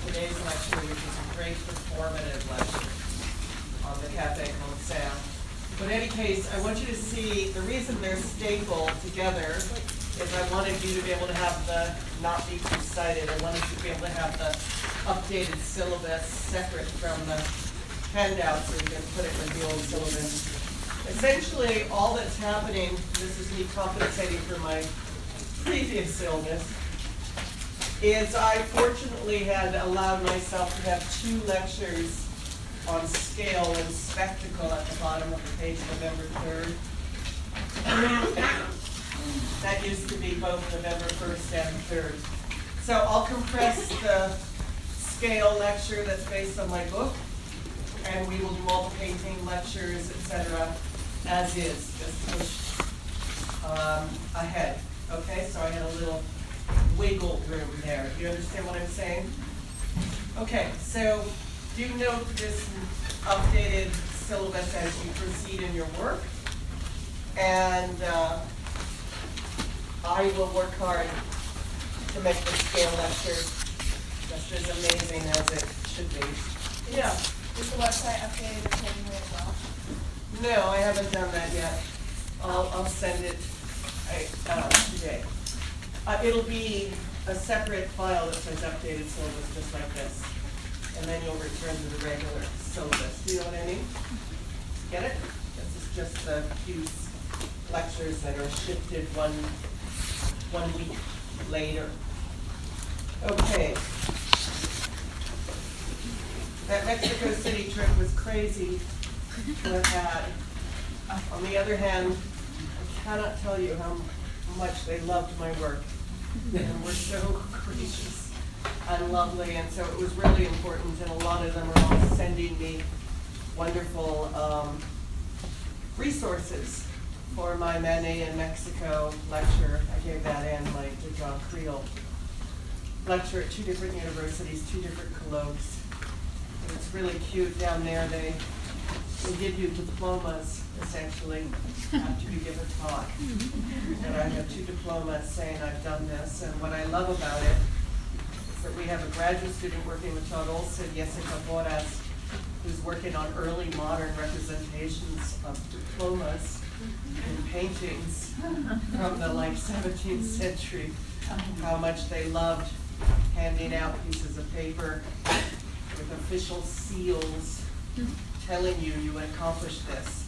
today's lecture, which is a great performative lecture on the Café Concert. But in any case, I want you to see the reason they're stapled together is I wanted you to be able to have the, not be two-sided, I wanted you to be able to have the updated syllabus separate from the handout so you can put it in the old syllabus. Essentially, all that's happening, this is me compensating for my previous syllabus, is I fortunately had allowed myself to have 2 lectures on scale and spectacle at the bottom of the page, November 3rd. That used to be both November 1st and 3rd. So I'll compress the scale lecture that's based on my book, and we will do all the painting lectures, etc., as is, just push ahead. Okay, so I had a little wiggle room there. Do you understand what I'm saying? Okay, so do note this updated syllabus as you proceed in your work, and I will work hard to make the scale lecture just as amazing as it should be. Yeah. Is the website updated accordingly as well? No, I haven't done that yet. I'll send it today. It'll be a separate file that says updated syllabus, just like this. And then you'll return to the regular syllabus. Do you know what I mean? Get it? This is just the few lectures that are shifted one week later. Okay. That Mexico City trip was crazy to have had. On the other hand, I cannot tell you how much they loved my work. And were so gracious and lovely, and so it was really important, and a lot of them are all sending me wonderful resources for my Manet in Mexico lecture. I gave that in my Jean Creel lecture at 2 different universities, 2 different colloques. And it's really cute down there. They give you diplomas, essentially, after you give a talk. And I have 2 diplomas saying I've done this. And what I love about it is that we have a graduate student working with Todd Olson, Jessica Boras, who's working on early modern representations of diplomas in paintings from the 17th century. How much they loved handing out pieces of paper with official seals telling you you accomplished this.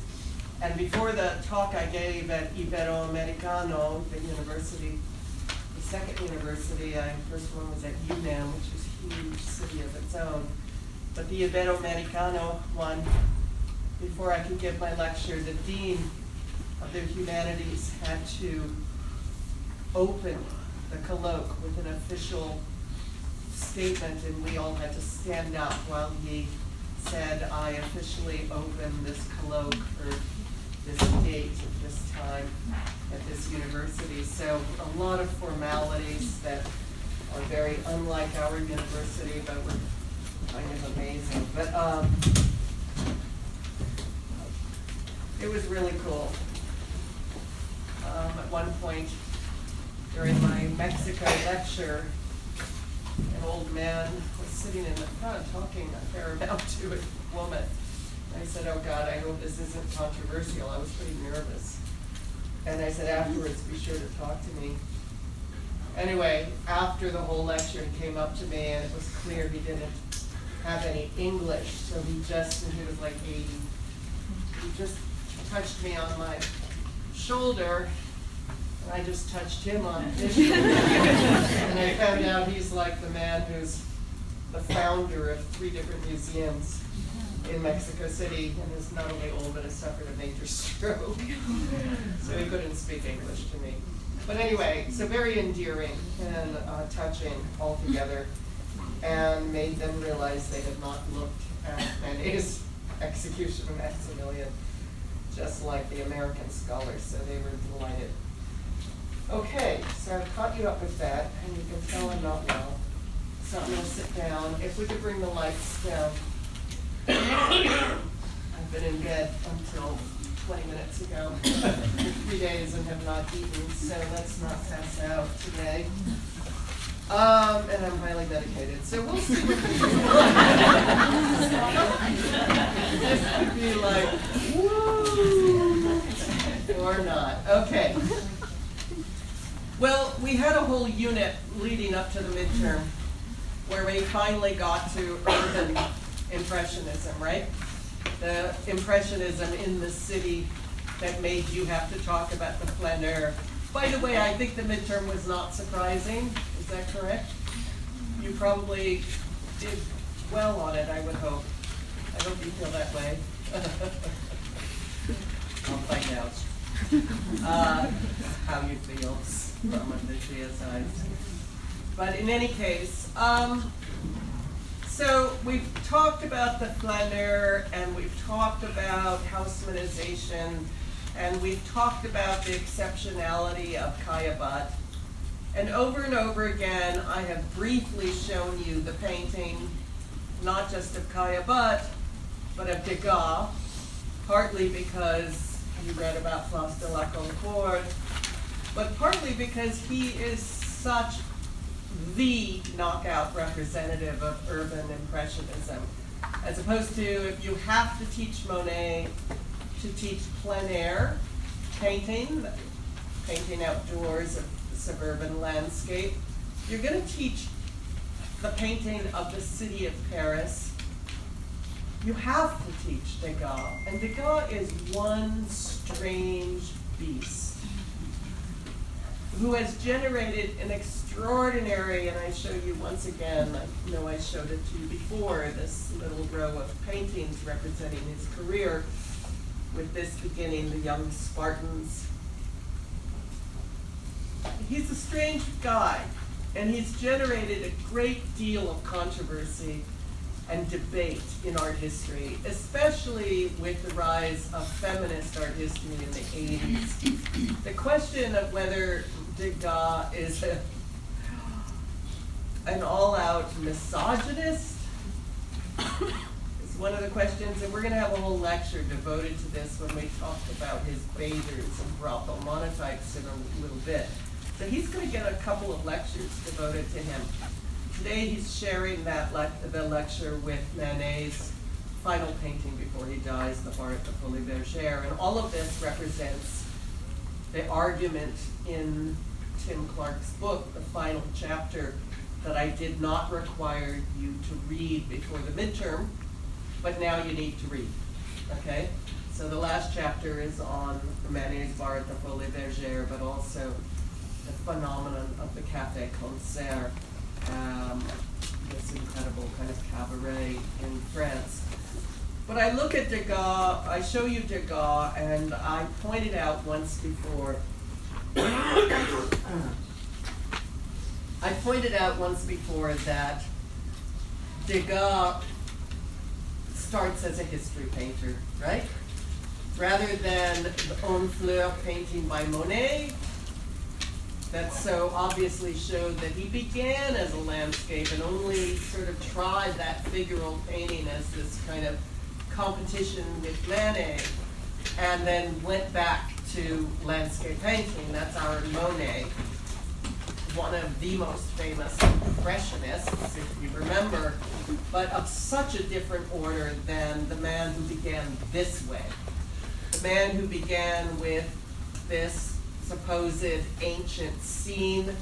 And before the talk I gave at Iberoamericano, the university, the second university, first one was at UNAM, which is a huge city of its own. But the Iberoamericano one, before I could give my lecture, the dean of the humanities had to open the colloque with an official statement, and we all had to stand up while he said, I officially open this colloque for this date at this time at this university. So a lot of formalities that are very unlike our university, but were kind of amazing. But it was really cool. At one point during my Mexico lecture, an old man was sitting in the front talking a fair amount to a woman. I said, oh God, I hope this isn't controversial. I was pretty nervous. And I said, afterwards, be sure to talk to me. Anyway, after the whole lecture, he came up to me, and it was clear he didn't have any English, so he was like 80. He just touched me on my shoulder, and I just touched him on his shoulder. And I found out he's like the man who's the founder of 3 different museums in Mexico City, and is not only old, but has suffered a major stroke. So he couldn't speak English to me. But anyway, so very endearing and touching altogether, and made them realize they had not looked at Manet's Execution of Maximilian, just like the American scholars, so they were delighted. Okay, so I've caught you up with that, and you can tell I'm not well. So I'm going to sit down. If we could bring the lights down. I've been in bed until 20 minutes ago for 3 days and have not eaten, so let's not pass out today. And I'm highly medicated, so we'll see. This could be like, woo, or not. Okay. Well, we had a whole unit leading up to the midterm where we finally got to urban impressionism, right? The impressionism in the city that made you have to talk about the plein air. By the way, I think the midterm was not surprising. Is that correct? You probably did well on it, I would hope. I hope you feel that way. I'll find out how you feel from the GSIs. But in any case, so we've talked about the plein air, and we've talked about Haussmannization, and we've talked about the exceptionality of Caillebotte. And over again, I have briefly shown you the painting, not just of Caillebotte, but of Degas, partly because you read about Place de la Concorde, but partly because he is such the knockout representative of urban impressionism. As opposed to, if you have to teach Monet, to teach plein air painting, painting outdoors of the suburban landscape, you're going to teach the painting of the city of Paris. You have to teach Degas, and Degas is one strange beast who has generated an extraordinary, and I show you once again, I know I showed it to you before, this little row of paintings representing his career, with this beginning, the young Spartans. He's a strange guy, and he's generated a great deal of controversy and debate in art history, especially with the rise of feminist art history in the 80s. The question of whether Degas is an all-out misogynist is one of the questions, and we're going to have a whole lecture devoted to this when we talk about his bathers and brothel monotypes in a little bit. So he's going to get a couple of lectures devoted to him. Today he's sharing the lecture with Manet's final painting before he dies, the Bar at the Folies Bergère, and all of this represents the argument in Tim Clark's book, the final chapter, that I did not require you to read before the midterm, but now you need to read, okay? So the last chapter is on Manet's Bar at the Folies Bergère, but also the phenomenon of the Café Concert, this incredible kind of cabaret in France. But I look at Degas, I show you Degas, and I pointed out once before, that Degas starts as a history painter, right? Rather than the En Fleur painting by Monet, that so obviously showed that he began as a landscape and only sort of tried that figural painting as this kind of competition with Manet, and then went back to landscape painting. That's our Monet, one of the most famous impressionists, if you remember, but of such a different order than the man who began this way. The man who began with this supposed ancient scene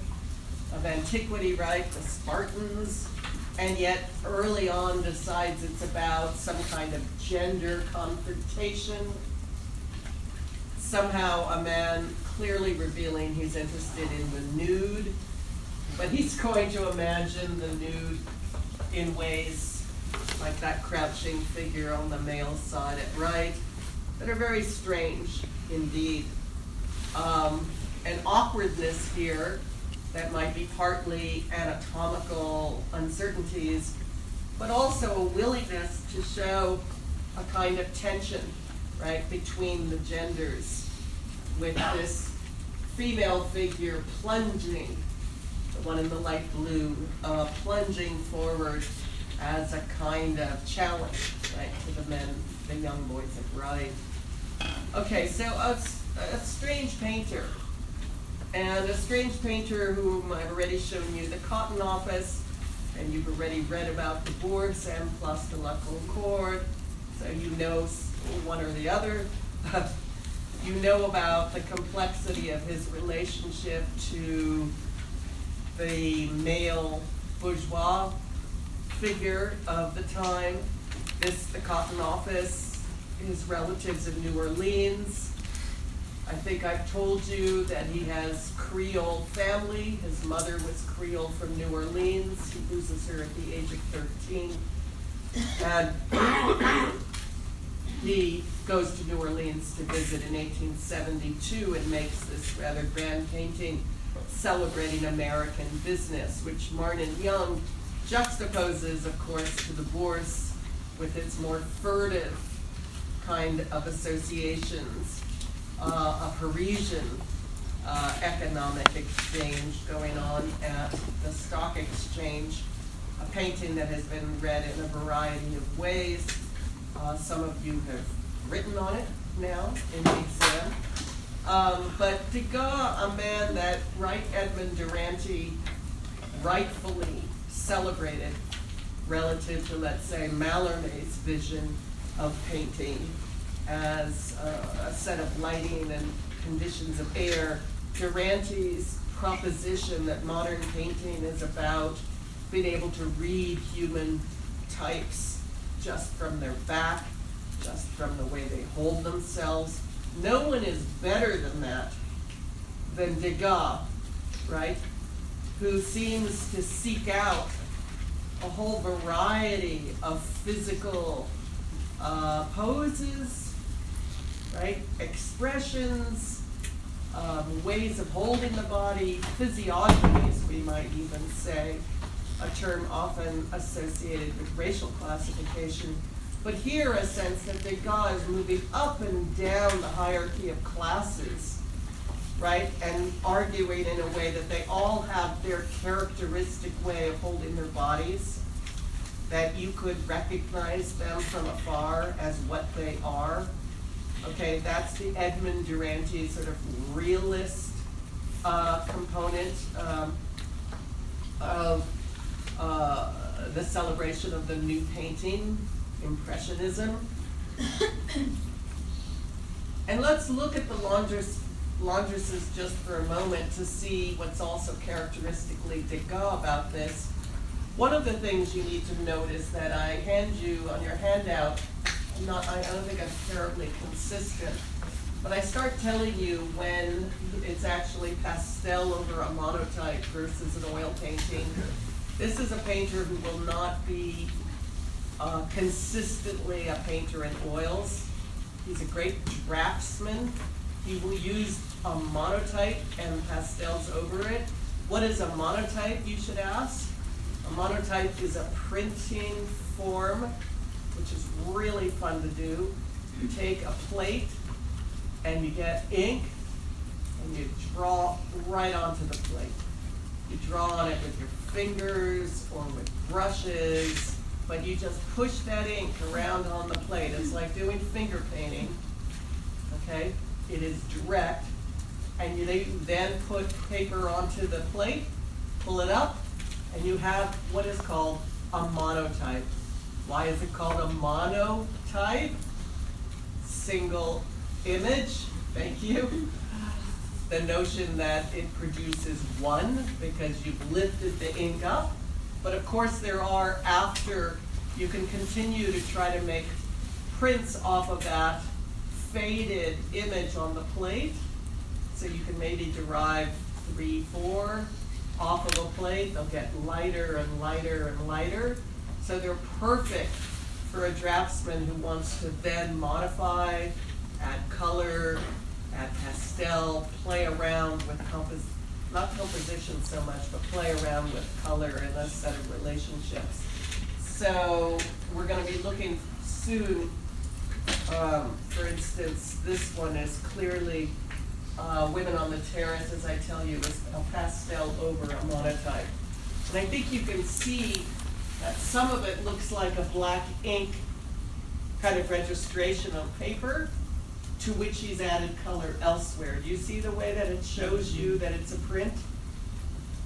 of antiquity, right, the Spartans, and yet early on decides it's about some kind of gender confrontation. Somehow a man clearly revealing he's interested in the nude, but he's going to imagine the nude in ways like that crouching figure on the male side at right, that are very strange indeed. An awkwardness here that might be partly anatomical uncertainties, but also a willingness to show a kind of tension, right, between the genders, with this female figure plunging, the one in the light blue, plunging forward as a kind of challenge, right, to the men, the young boys at right. Okay, so a strange painter. and a strange painter whom I've already shown you, the Cotton Office, and you've already read about the Bourse and Place de la Concorde, so you know one or the other. You know about the complexity of his relationship to the male bourgeois figure of the time. The Cotton Office, his relatives in New Orleans. I think I've told you that he has Creole family. His mother was Creole from New Orleans. He loses her at the age of 13. And he goes to New Orleans to visit in 1872 and makes this rather grand painting celebrating American business, which Martin Young juxtaposes, of course, to the Bourse with its more furtive kind of associations, a Parisian economic exchange going on at the stock exchange, a painting that has been read in a variety of ways. Some of you have written on it now in the exam. But Degas, a man that Edmond Duranty rightfully celebrated relative to, let's say, Mallarmé's vision of painting as a set of lighting and conditions of air. Duranty's proposition that modern painting is about being able to read human types just from their back, just from the way they hold themselves. No one is better than that, than Degas, right? Who seems to seek out a whole variety of physical poses, right? Expressions, ways of holding the body, physiognomies, we might even say, a term often associated with racial classification. But here, a sense that Degas is moving up and down the hierarchy of classes, right? And arguing in a way that they all have their characteristic way of holding their bodies, that you could recognize them from afar as what they are. Okay, that's the Edmond Duranty sort of realist component of the celebration of the new painting, Impressionism. And let's look at the laundresses just for a moment to see what's also characteristically Degas about this. One of the things you need to note is that I hand you on your handout, I don't think I'm terribly consistent, but I start telling you when it's actually pastel over a monotype versus an oil painting. This is a painter who will not be consistently a painter in oils. He's a great draftsman. He will use a monotype and pastels over it. What is a monotype, you should ask? A monotype is a printing form, which is really fun to do. You take a plate and you get ink and you draw right onto the plate. You draw on it with your fingers or with brushes, but you just push that ink around on the plate. It's like doing finger painting, okay? It is direct, and you then put paper onto the plate, pull it up, and you have what is called a monotype. Why is it called a monotype? Single image, thank you. The notion that it produces one because you've lifted the ink up. But of course there are, after, you can continue to try to make prints off of that faded image on the plate. So you can maybe derive 3, 4 off of a plate. They'll get lighter and lighter and lighter. So they're perfect for a draftsman who wants to then modify, add color, add pastel, play around with not composition so much, but play around with color and a set of relationships. So we're going to be looking soon, for instance, this one is clearly Women on the Terrace, as I tell you, is a pastel over a monotype. And I think you can see that some of it looks like a black ink kind of registration on paper, to which he's added color elsewhere. Do you see the way that it shows you that it's a print?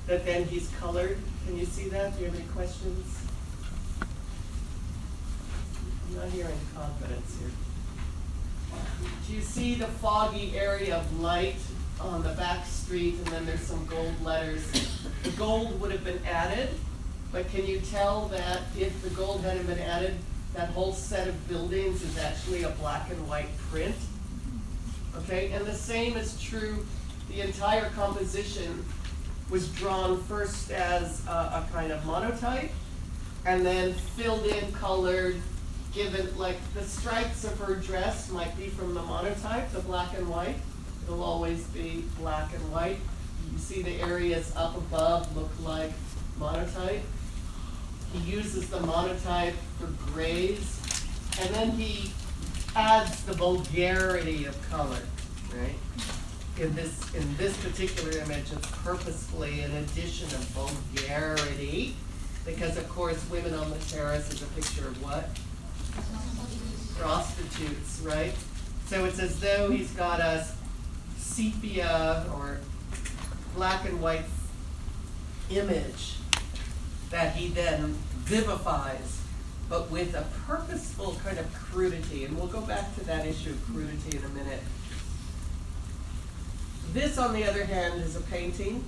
That then he's colored? Can you see that? Do you have any questions? I'm not hearing confidence here. Do you see the foggy area of light on the back street, and then there's some gold letters? The gold would have been added, but can you tell that if the gold hadn't been added, that whole set of buildings is actually a black and white print? Okay, and the same is true, the entire composition was drawn first as a kind of monotype, and then filled in, colored, given, like the stripes of her dress might be from the monotype, the black and white. It'll always be black and white. You see the areas up above look like monotype. He uses the monotype for grays, and then he adds the vulgarity of color, right? In this particular image, it's purposefully an addition of vulgarity, because of course Women on the Terrace is a picture of what? Prostitutes, right? So it's as though he's got a sepia or black and white image that he then vivifies, but with a purposeful kind of crudity. And we'll go back to that issue of crudity in a minute. This, on the other hand, is a painting,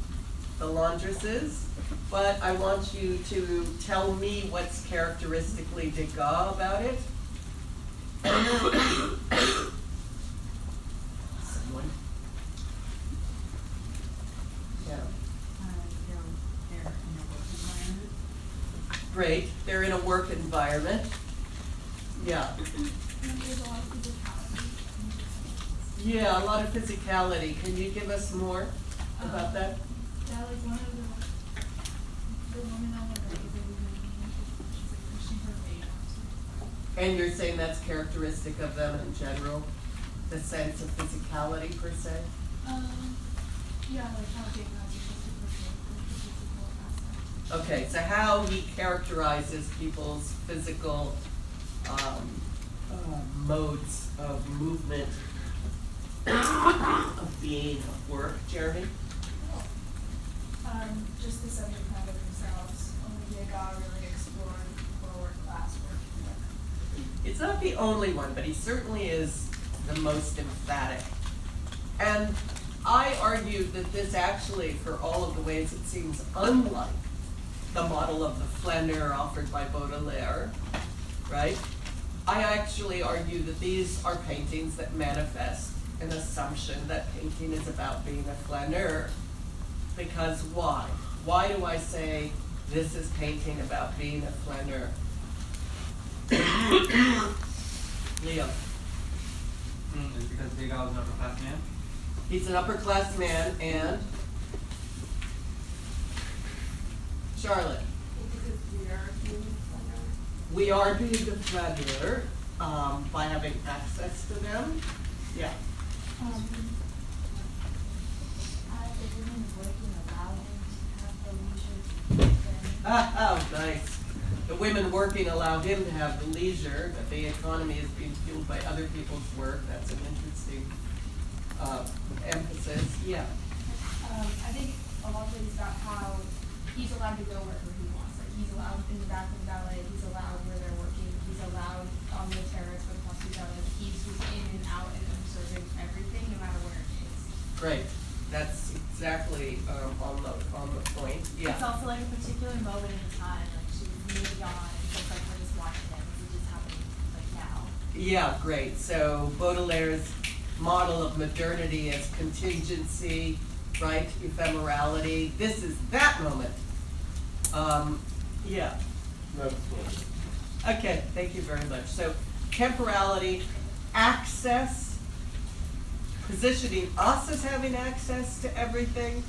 the laundresses, but I want you to tell me what's characteristically Degas about it. Someone? Yeah. Great, they're in a work environment. Yeah. There's a lot of physicality. Yeah, a lot of physicality. Can you give us more about that? Yeah, like one of the woman on the right, she's like pushing her weight out. And you're saying that's characteristic of them in general? The sense of physicality per se? Yeah, like how big that's supposed to portray the physical aspect. Okay, so how he characterizes people's physical modes of movement, of being, of work. Jeremy? Just the subject matter themselves. Only Degas really explored lower class work. It's not the only one, but he certainly is the most emphatic. And I argue that this actually, for all of the ways it seems unlike the model of the flaneur offered by Baudelaire, right? I actually argue that these are paintings that manifest an assumption that painting is about being a flaneur. Because why? Why do I say this is painting about being a flaneur? Leo. It's because Degas was an upper class man? He's an upper class man, and Charlotte. We are being the flaneur by having access to them. Yeah. The women working allowed him to have the leisure Oh, nice. The women working allow him to have the leisure, but the economy is being fueled by other people's work. That's an interesting emphasis. Yeah. I think a lot of it is about how he's allowed to go wherever he wants. Like he's allowed in the back of the ballet, he's allowed where they're working, he's allowed on the terrace with hospitality. He's just in and out and observing everything, no matter where it is. Great. That's exactly on the point. Yeah. It's also like a particular moment in time, like she was moved on, and so it's like we're just watching it, this is just happening like now. Yeah, great. So Baudelaire's model of modernity as contingency, right? Ephemerality. This is that moment. Yeah. That's what. Okay, thank you very much. So temporality, access, positioning us as having access to everything,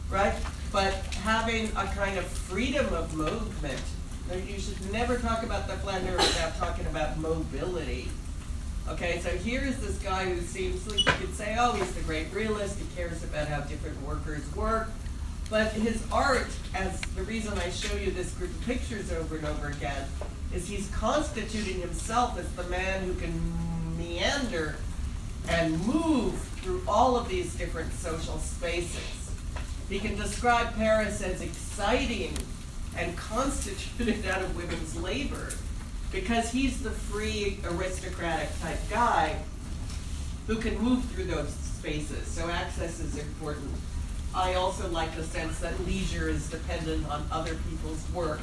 right? But having a kind of freedom of movement. Now, you should never talk about the flaneur without talking about mobility. Okay, so here is this guy who seems like you could say, oh, he's the great realist, he cares about how different workers work. But his art, as the reason I show you this group of pictures over and over again, is he's constituting himself as the man who can meander and move through all of these different social spaces. He can describe Paris as exciting and constituted out of women's labor because he's the free aristocratic type guy who can move through those spaces. So access is important. I also like the sense that leisure is dependent on other people's work.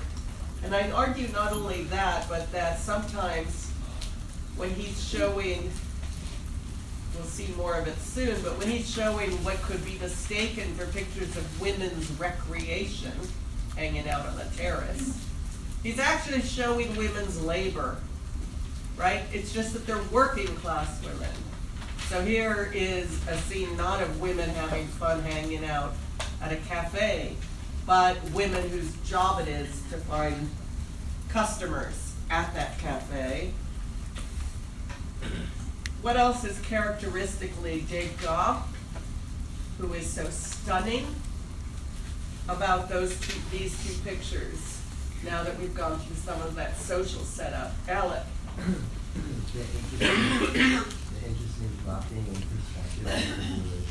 And I'd argue not only that, but that sometimes when he's showing, we'll see more of it soon, but when he's showing what could be mistaken for pictures of women's recreation, hanging out on the terrace, he's actually showing women's labor, right? It's just that they're working class women. So here is a scene not of women having fun hanging out at a cafe, but women whose job it is to find customers at that cafe. What else is characteristically Degas, who is so stunning about these two pictures, now that we've gone through some of that social setup? Alec. The interesting blocking and perspective.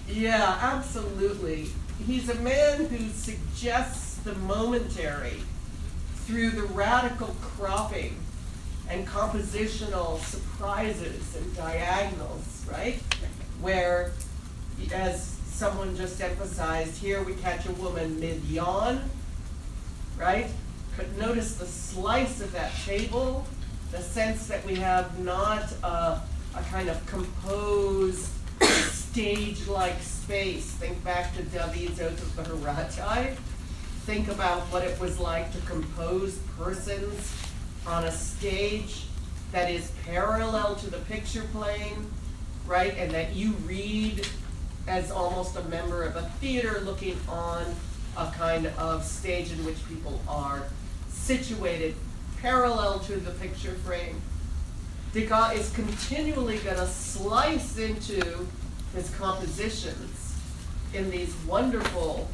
Yeah, absolutely. He's a man who suggests the momentary through the radical cropping and compositional surprises and diagonals, right? Where, as someone just emphasized, here we catch a woman mid-yawn, right? But notice the slice of that table, the sense that we have not a kind of composed, stage-like space. Think back to David's Oath of the Haratai. Think about what it was like to compose persons on a stage that is parallel to the picture plane, right? And that you read as almost a member of a theater looking on a kind of stage in which people are situated parallel to the picture frame. Degas is continually going to slice into his compositions in these wonderful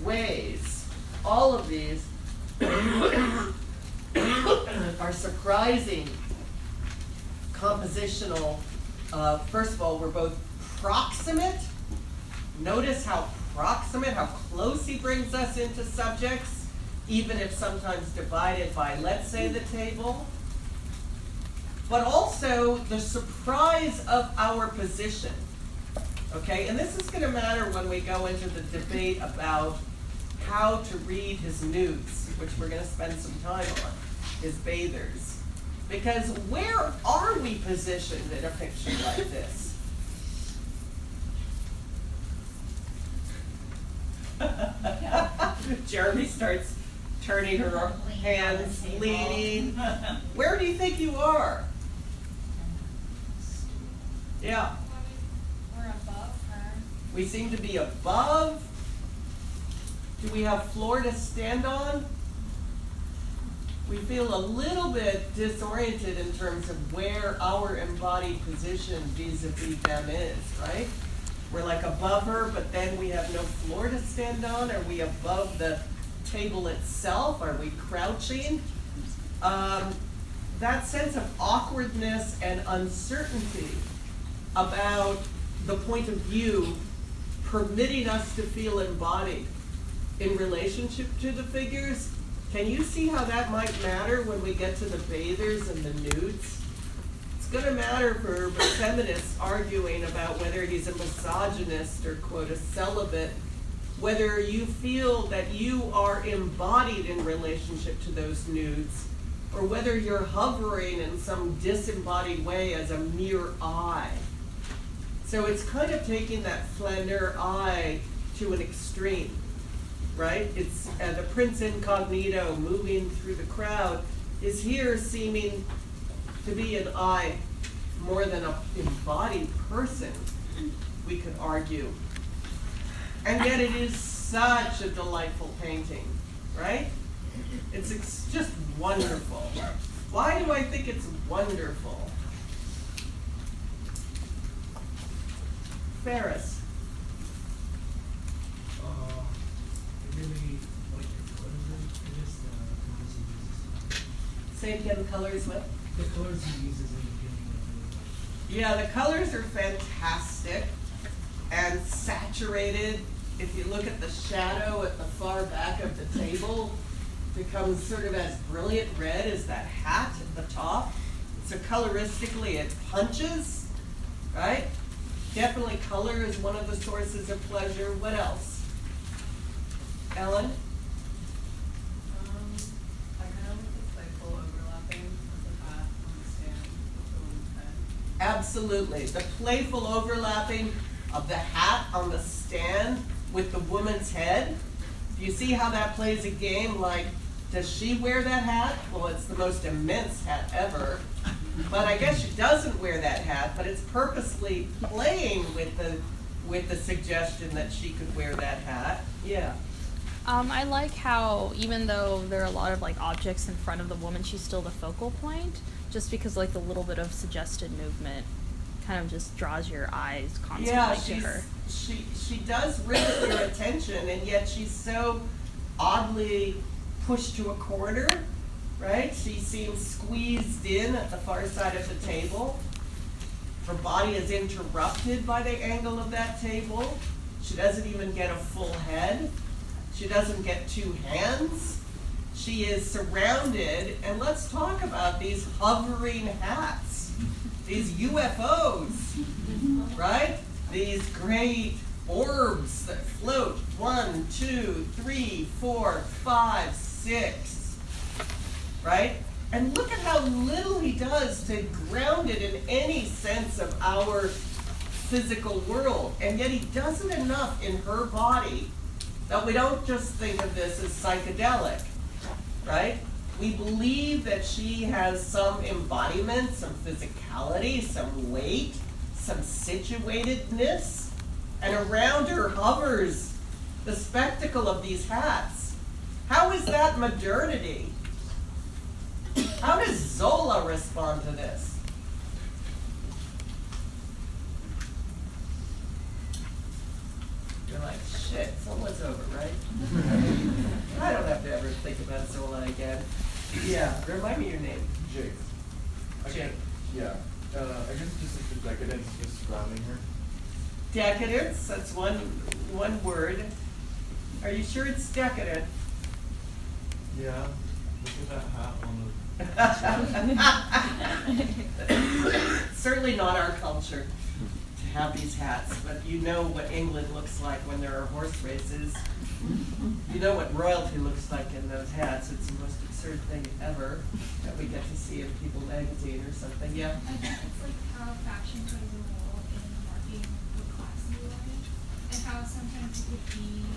ways. All of these are surprising compositional. First of all, we're both proximate. Notice how proximate, how close he brings us into subjects, even if sometimes divided by, let's say, the table. But also the surprise of our position. Okay, and this is going to matter when we go into the debate about how to read his nudes, which we're going to spend some time on, his bathers. Because where are we positioned in a picture like this? Jeremy starts turning her hands, leaning. Where do you think you are? Yeah. We're above her. We seem to be above. Do we have floor to stand on? We feel a little bit disoriented in terms of where our embodied position vis-a-vis them is, right? We're like above her, but then we have no floor to stand on. Are we above the table itself? Are we crouching? That sense of awkwardness and uncertainty about the point of view permitting us to feel embodied in relationship to the figures. Can you see how that might matter when we get to the bathers and the nudes? It's going to matter for feminists arguing about whether he's a misogynist or, quote, a celibate, whether you feel that you are embodied in relationship to those nudes, or whether you're hovering in some disembodied way as a mere eye. So it's kind of taking that flaneur eye to an extreme, right? It's the Prince Incognito moving through the crowd is here seeming to be an eye more than an embodied person, we could argue. And yet it is such a delightful painting, right? It's just wonderful. Why do I think it's wonderful? Ferris. I really like the colors in it. I just colors he uses. Say again, colors what? The colors he uses in the beginning of Yeah, the colors are fantastic and saturated. If you look at the shadow at the far back of the table, it becomes sort of as brilliant red as that hat at the top. So coloristically it punches, right? Definitely color is one of the sources of pleasure. What else? Ellen? I kind of like the playful overlapping of the hat on the stand with the woman's head. Absolutely. The playful overlapping of the hat on the stand with the woman's head. Do you see how that plays a game? Like, does she wear that hat? Well, it's the most immense hat ever. But I guess she doesn't wear that hat, but it's purposely playing with the suggestion that she could wear that hat. Yeah. I like how even though there are a lot of like objects in front of the woman, she's still the focal point, just because like the little bit of suggested movement kind of just draws your eyes constantly to her. She does rivet your attention, and yet she's so oddly pushed to a corner, right? She seems squeezed in at the far side of the table. Her body is interrupted by the angle of that table. She doesn't even get a full head. She doesn't get two hands. She is surrounded, and let's talk about these hovering hats, these UFOs, right? These great orbs that float 1, 2, 3, 4, 5, 6, right? And look at how little he does to ground it in any sense of our physical world. And yet he does it enough in her body that we don't just think of this as psychedelic, right? We believe that she has some embodiment, some physicality, some weight, some situatedness, and around her hovers the spectacle of these hats. How is that modernity? How does Zola respond to this? You're like, shit, someone's over, right? I don't have to ever think about Zola again. Yeah, remind me your name. Jake. Jake. Yeah. I guess just like the decadence just surrounding her. Decadence, that's one word. Are you sure it's decadent? Yeah. Look at that hat on the. Certainly not our culture to have these hats, but you know what England looks like when there are horse races. You know what royalty looks like in those hats. It's the most absurd thing ever that we get to see in People magazine or something. Yeah? I think it's like how fashion plays a role in marking what class you are in, and how sometimes it could be,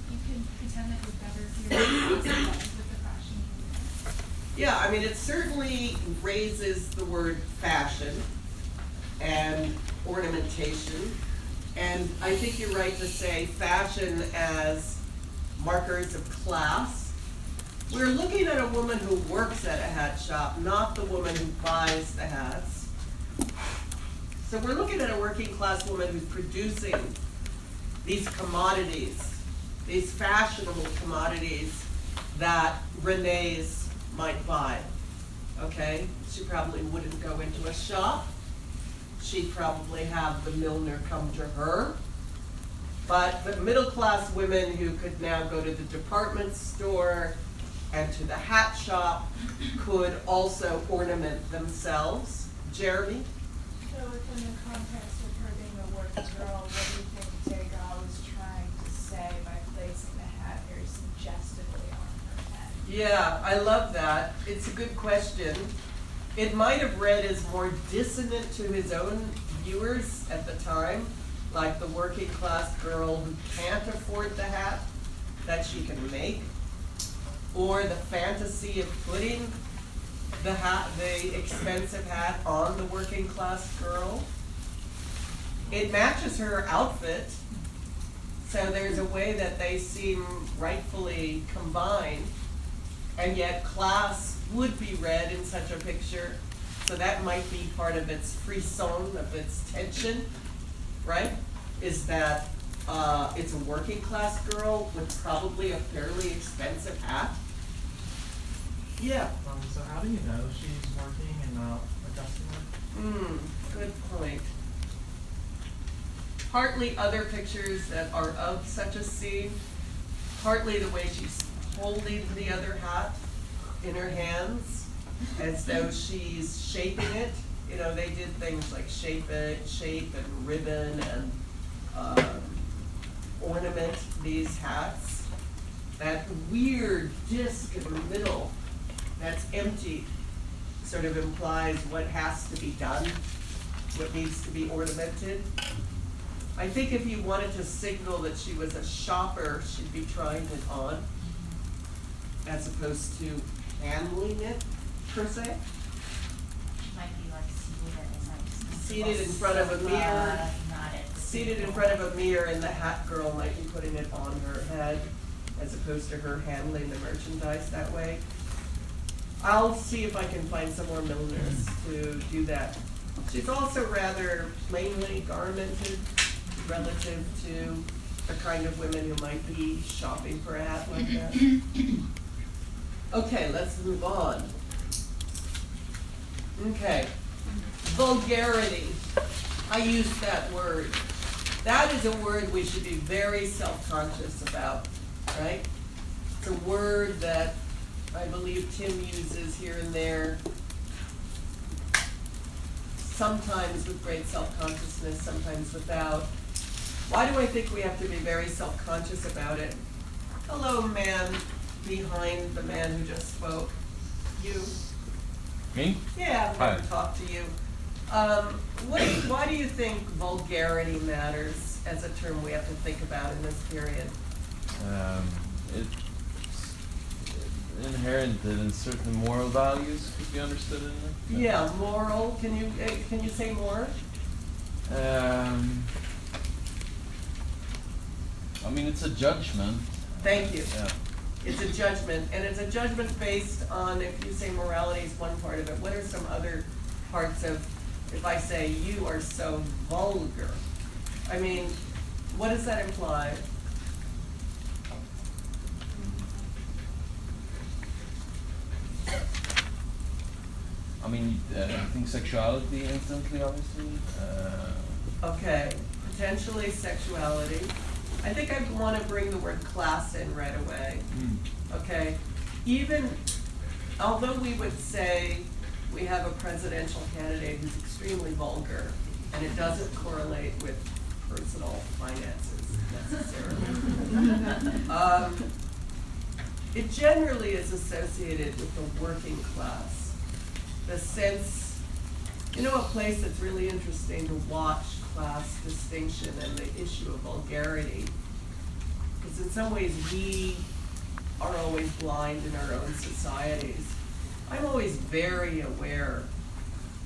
you can pretend that you're better if you're with the fashion you wear. Yeah, I mean, it certainly raises the word fashion and ornamentation. And I think you're right to say fashion as markers of class. We're looking at a woman who works at a hat shop, not the woman who buys the hats. So we're looking at a working class woman who's producing these commodities, these fashionable commodities that Renee's might buy, okay? She probably wouldn't go into a shop. She'd probably have the milliner come to her. But the middle-class women who could now go to the department store and to the hat shop could also ornament themselves. Jeremy? So within the context of her being a working girl, what do you think Degas was trying to say by placing the hat very suggestively on her head? Yeah, I love that. It's a good question. It might have read as more dissonant to his own viewers at the time, like the working class girl who can't afford the hat that she can make, or the fantasy of putting the hat, the expensive hat, on the working class girl. It matches her outfit, so there's a way that they seem rightfully combined, and yet class would be read in such a picture, so that might be part of its frisson, of its tension, right? Is that it's a working class girl with probably a fairly expensive hat. Yeah. So how do you know she's working and not adjusting it. Good point. Partly other pictures that are of such a scene, partly the way she's holding the other hat in her hands as though she's shaping it. You know, they did things like shape and ribbon and ornament these hats. That weird disc in the middle that's empty sort of implies what has to be done, what needs to be ornamented. I think if you wanted to signal that she was a shopper, she'd be trying it on, as opposed to handling it, per se. Might be like Seated in front of a mirror. Not it. Seated in front of a mirror, and the hat girl might be putting it on her head, as opposed to her handling the merchandise that way. I'll see if I can find some more milliners to do that. She's also rather plainly garmented relative to the kind of women who might be shopping for a hat like that. Okay, let's move on. Okay, vulgarity. I use that word. That is a word we should be very self-conscious about, right? It's a word that I believe Tim uses here and there, sometimes with great self-consciousness, sometimes without. Why do I think we have to be very self-conscious about it? Hello, man behind the man who just spoke. You? Me? Yeah, I've Hi. never talked to you. Why do you think vulgarity matters as a term we have to think about in this period? It's inherent in certain moral values could be understood in it. Yeah, moral. Can you say more? I mean, it's a judgment. Thank you. Yeah. It's a judgment, and it's a judgment based on, if you say morality is one part of it, what are some other parts of, if I say you are so vulgar? I mean, what does that imply? I mean, I think sexuality instantly, obviously. Okay, potentially sexuality. I think I want to bring the word class in right away. Okay, even, although we would say we have a presidential candidate who's extremely vulgar, and it doesn't correlate with personal finances necessarily. It generally is associated with the working class. The sense, you know, a place that's really interesting to watch class distinction and the issue of vulgarity, because in some ways we are always blind in our own societies. I'm always very aware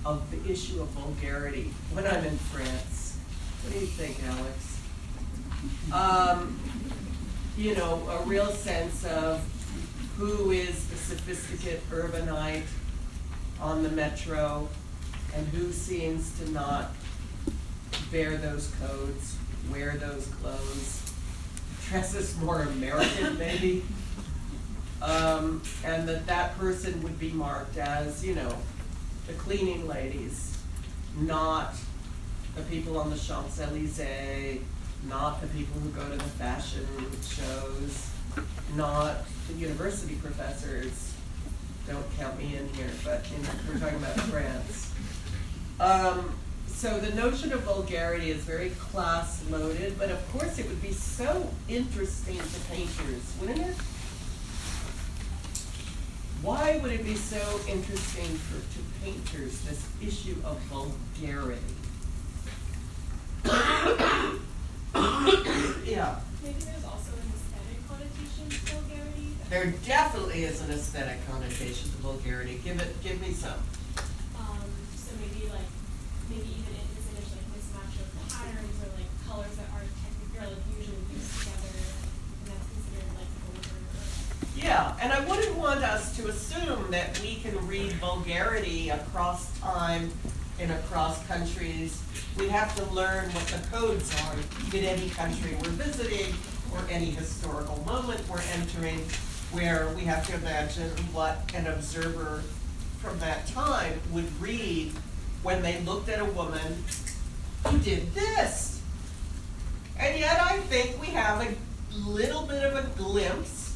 of the issue of vulgarity when I'm in France. What do you think, Alex? You know, a real sense of who is the sophisticate urbanite on the metro and who seems to not bear those codes, wear those clothes, dresses more American maybe, and that person would be marked as, you know, the cleaning ladies, not the people on the Champs-Élysées, not the people who go to the fashion shows, not the university professors. Don't count me in here, but we're talking about France. So the notion of vulgarity is very class-loaded, but of course it would be so interesting to painters, wouldn't it? Why would it be so interesting to painters, this issue of vulgarity? Yeah. Maybe there's also an aesthetic connotation to vulgarity. There definitely is an aesthetic connotation to vulgarity. Give me some. So maybe even if it's image like mismatch of patterns or like colors that aren't technically or like usually used together, and that's considered like vulgar. Yeah, and I wouldn't want us to assume that we can read vulgarity across time and across countries. We'd have to learn what the codes are in any country we're visiting or any historical moment we're entering, where we have to imagine what an observer from that time would read when they looked at a woman who did this. And yet I think we have a little bit of a glimpse,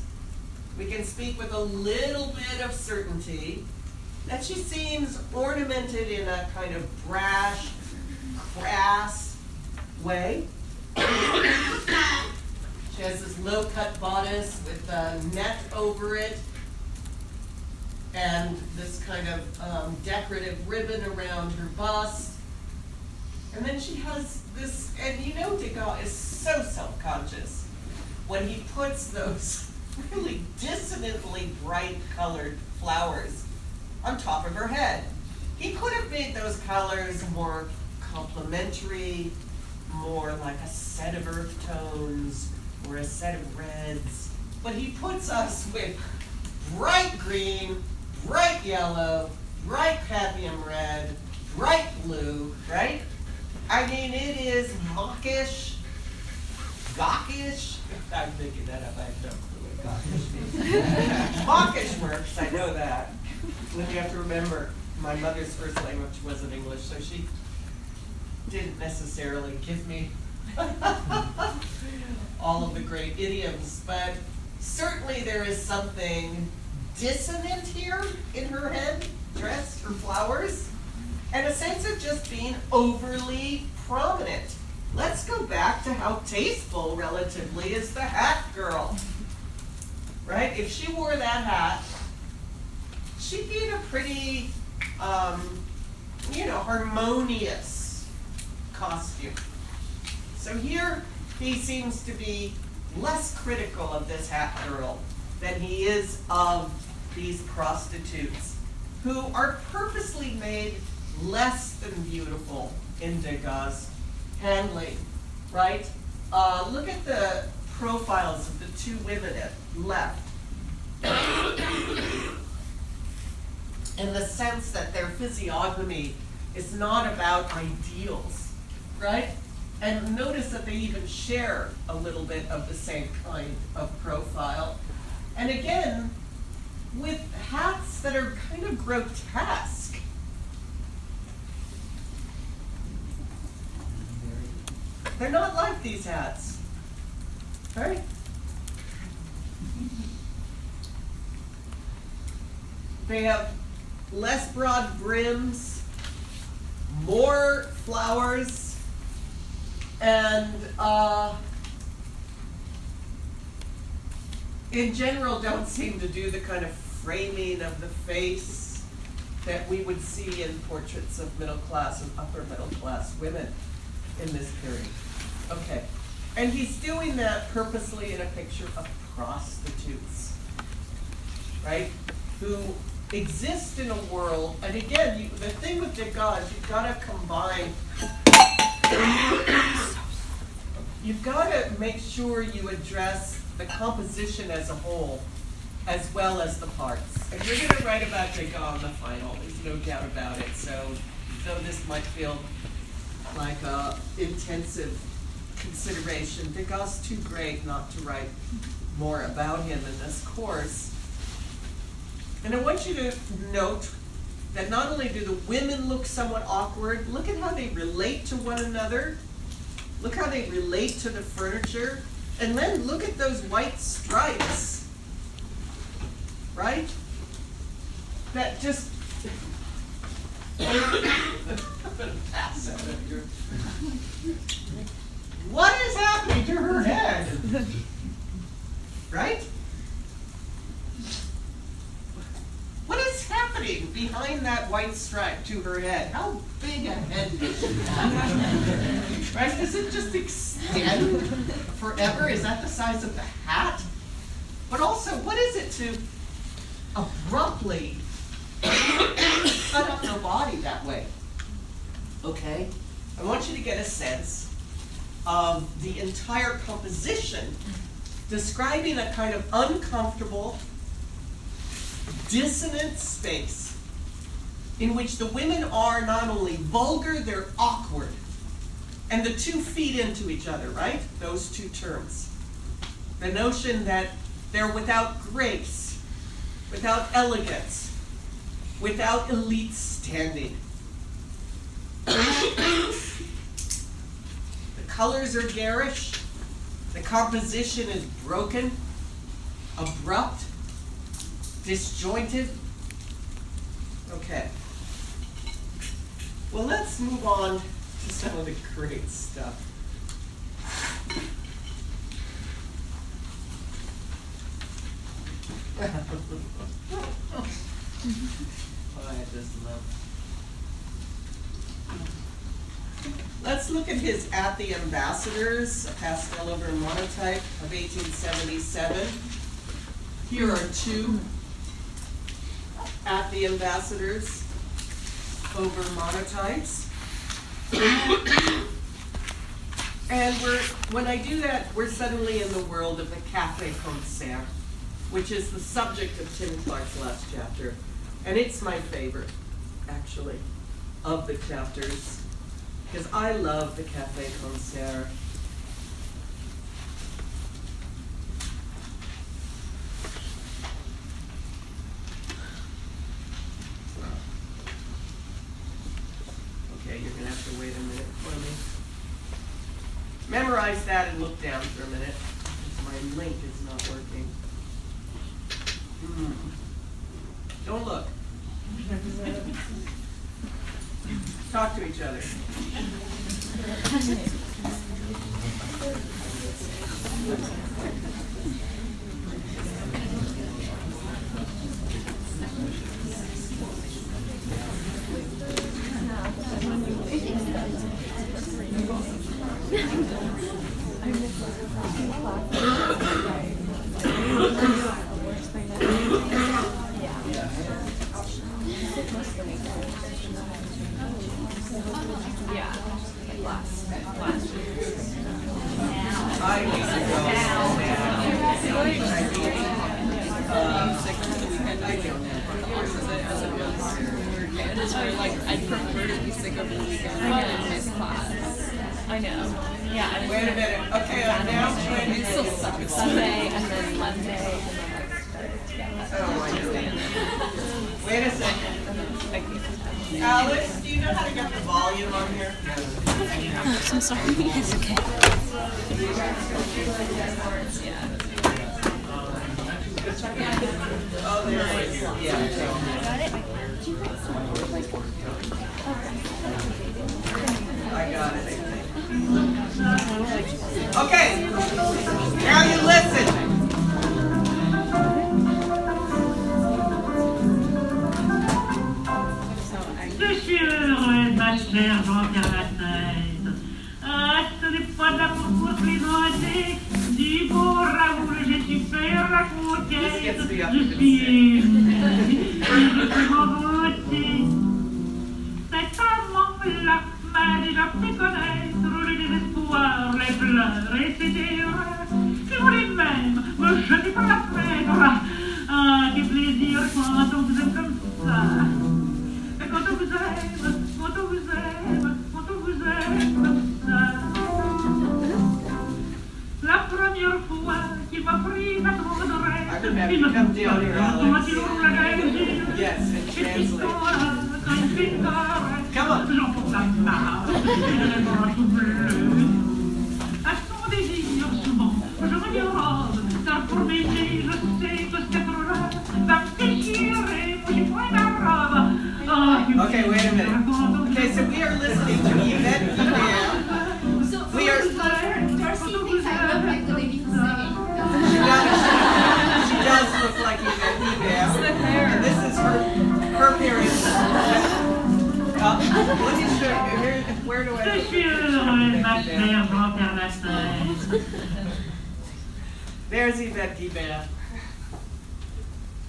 we can speak with a little bit of certainty, that she seems ornamented in a kind of brash, crass way. She has this low-cut bodice with a net over it, and this kind of decorative ribbon around her bust. And then she has this, and you know Degas is so self-conscious when he puts those really dissonantly bright colored flowers on top of her head. He could have made those colors more complementary, more like a set of earth tones or a set of reds, but he puts us with bright green, bright yellow, bright cadmium red, bright blue, right? I mean, it is mawkish, gawkish. I'm making that up, I have no clue what gawkish means. Mawkish works, I know that. When you have to remember, my mother's first language wasn't English, so she didn't necessarily give me all of the great idioms, but certainly there is something dissonant here in her head, dress, her flowers, and a sense of just being overly prominent. Let's go back to how tasteful, relatively, is the hat girl, right? If she wore that hat, she'd be in a pretty, harmonious costume. So here, he seems to be less critical of this hat girl than he is of these prostitutes, who are purposely made less than beautiful in Degas' handling, right? Look at the profiles of the two women at left. In the sense that their physiognomy is not about ideals, right? And notice that they even share a little bit of the same kind of profile. And again, with hats that are kind of grotesque. They're not like these hats, right? They have less broad brims, more flowers, and in general don't seem to do the kind of framing of the face that we would see in portraits of middle class and upper middle class women in this period. Okay, and he's doing that purposely in a picture of prostitutes, right? Who exist in a world, and again, the thing with Degas, you've got to combine, you've got to make sure you address the composition as a whole, as well as the parts. And you're going to write about Degas in the final, there's no doubt about it, so though this might feel like a intensive consideration, Degas is too great not to write more about him in this course. And I want you to note that not only do the women look somewhat awkward, look at how they relate to one another. Look how they relate to the furniture. And then look at those white stripes, right? That just... I'm gonna pass out of here. What is happening to her head? Right? What is happening behind that white stripe to her head? How big a head does she have? Right? Does it just extend forever? Is that the size of the hat? But also, what is it to abruptly cut up her body that way? Okay? I want you to get a sense of the entire composition, describing a kind of uncomfortable, dissonant space in which the women are not only vulgar, they're awkward. And the two feed into each other, right? Those two terms. The notion that they're without grace, without elegance, without elite standing. The colors are garish. The composition is broken, abrupt, disjointed. Okay. Well, let's move on to some of the great stuff. Oh, I just love. Let's look at his At the Ambassadors, a pastel over monotype of 1877. Here are two At the Ambassadors over monotypes. And when I do that, we're suddenly in the world of the Café Concert, which is the subject of Tim Clark's last chapter. And it's my favorite, actually, of the chapters, because I love the Café Concert. Okay, you're gonna have to wait a minute for me. Memorize that and look down for a minute, because my link is not working. Don't look. Talk to each other. I need to go. I'd prefer to be sick over the weekend than miss class. I know. Yeah. Wait a minute. Okay, announcement. It still sucks. Sunday and then Monday and then Oh, I know. Wait a second. Alex, do you know how to get the volume on here? Oh, so sorry. It's okay. Oh, there it is. Yeah. I got it. Okay. Now you listen. Ma chère Jean-Pierre Lattès, ce n'est pas de la pour plaisanter, du beau Raoul, j'ai su faire la conquête, je suis aimé, je peux m'en vanter. Cet amant-là m'a déjà fait connaître le désespoir, les pleurs et ses erreurs. Je voulais même me jeter par la fenêtre. Ah, quel plaisir quand on vous aime comme ça. Quand on vous aime, quand on vous aime, quand on vous aime comme ça. La première fois qu'il m'a pris à tendresse, il me fait quand il roule la gaine. Yes, and translate. Come on. J'emporte la barre, et les bras tout bleus. À son désir, souvent, je me dérobe, car pour m'aimer, je sais que cette là va me déchirer, moi j'ai point ma robe. Okay, wait a minute. Okay, so we are listening to Yvette Guibert. So, We are. Darcy thinks I look like the lady who's singing. She does look like Yvette Guibert. And this is her period. What is her, where do I Je suis heureuse, ma chère Jean-Pierre Lattès. There's Yvette Guibert.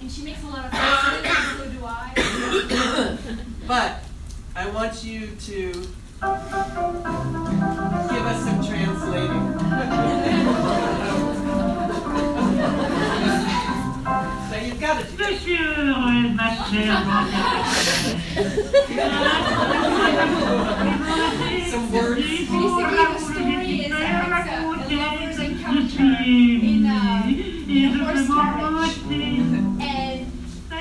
And she makes a lot of faces, and so do I. But I want you to give us some translating. So you've got to do Je suis heureuse, ma chère Jean-Pierre Lattès. some words. Basically, the story is that it's a lover's encounter in a horse carriage. And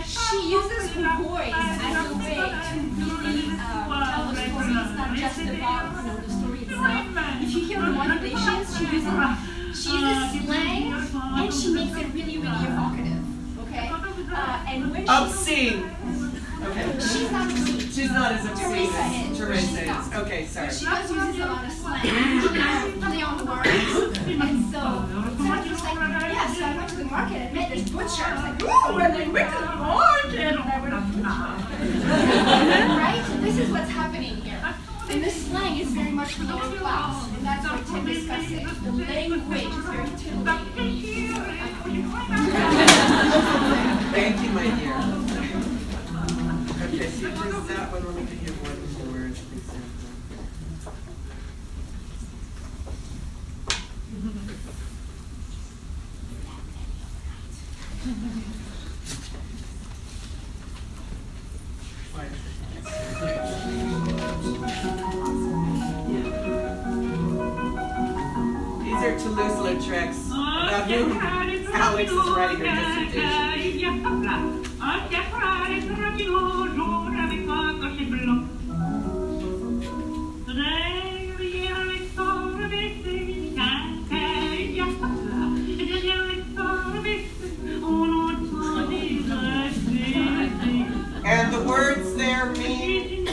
she uses her voice as she makes it really, really evocative, okay? And when she Obscene. Okay. she's not obscene. She's not as obscene Teresa as is. Teresa She's is. not. Okay, sorry. But she does uses a lot of slang. She does play on words. And so I was like, yeah, so I went to the market and met this butcher. I was like, ooh, and I went to the market and I went to the butcher. Right? So this is what's happening here. And the slang is very much lower class. And that's what Tim discussing. The language is very titillating. Thank you, my dear. Okay, so there's that one. Let me give you one more example. These are Toulouse-Lautrec's about whom Alex is writing her dissertation. And the words there mean?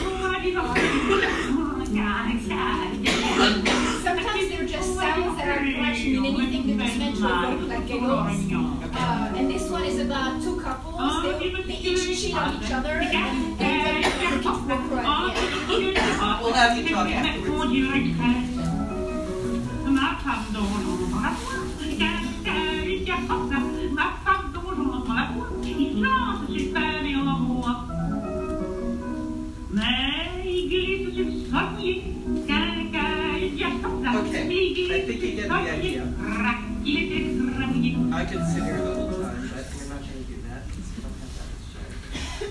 Sometimes they're just sounds that are actually mean anything that was meant to evoke like giggles. And this one is about two couples. They each cheat on each other and then they keep working at the end. We'll have you talk afterwards. Okay, I think you get the idea. I could sit here the whole time, but we're not going to do that because we don't have that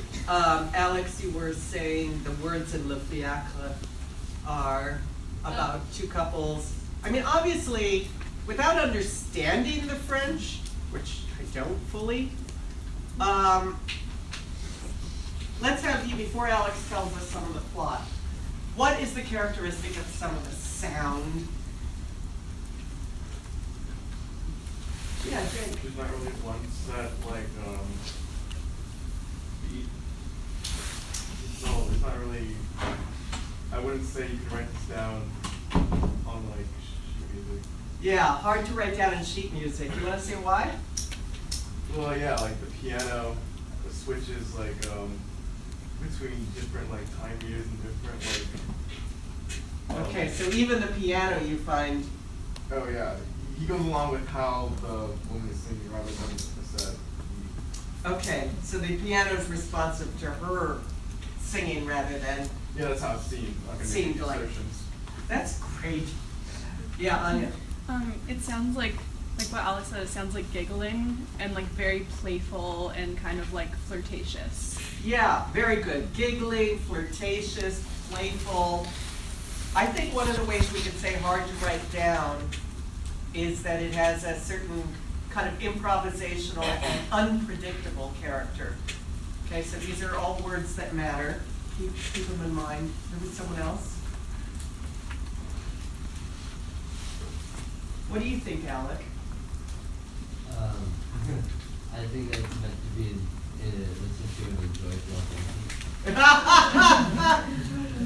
to show. Alex, you were saying the words in Le Fiacre are about two couples. I mean, obviously, without understanding the French, which I don't fully, let's have you, before Alex tells us some of the plot, what is the characteristic of some of the sound? Yeah, Jake. There's not really one set, like, beat. So there's not really, I wouldn't say you can write this down on, like, sheet music. Yeah, hard to write down in sheet music. You want to say why? Well, yeah, like the piano, the switches, like, between different, like, time meters and different, like. Okay, so even the piano you find. Oh, yeah. He goes along with how the woman is singing rather than the set. Okay, so the piano is responsive to her singing rather than. Yeah, that's how it seemed. Seemed like. That's great. Yeah, Anya. It sounds like what Alex said, it sounds like giggling and like very playful and kind of like flirtatious. Yeah, very good. Giggling, flirtatious, playful. I think one of the ways we could say hard to write down is that it has a certain kind of improvisational and unpredictable character. Okay, so these are all words that matter. Keep them in mind. There was someone else? What do you think, Alec? I think that it's meant to be listened to and enjoyed while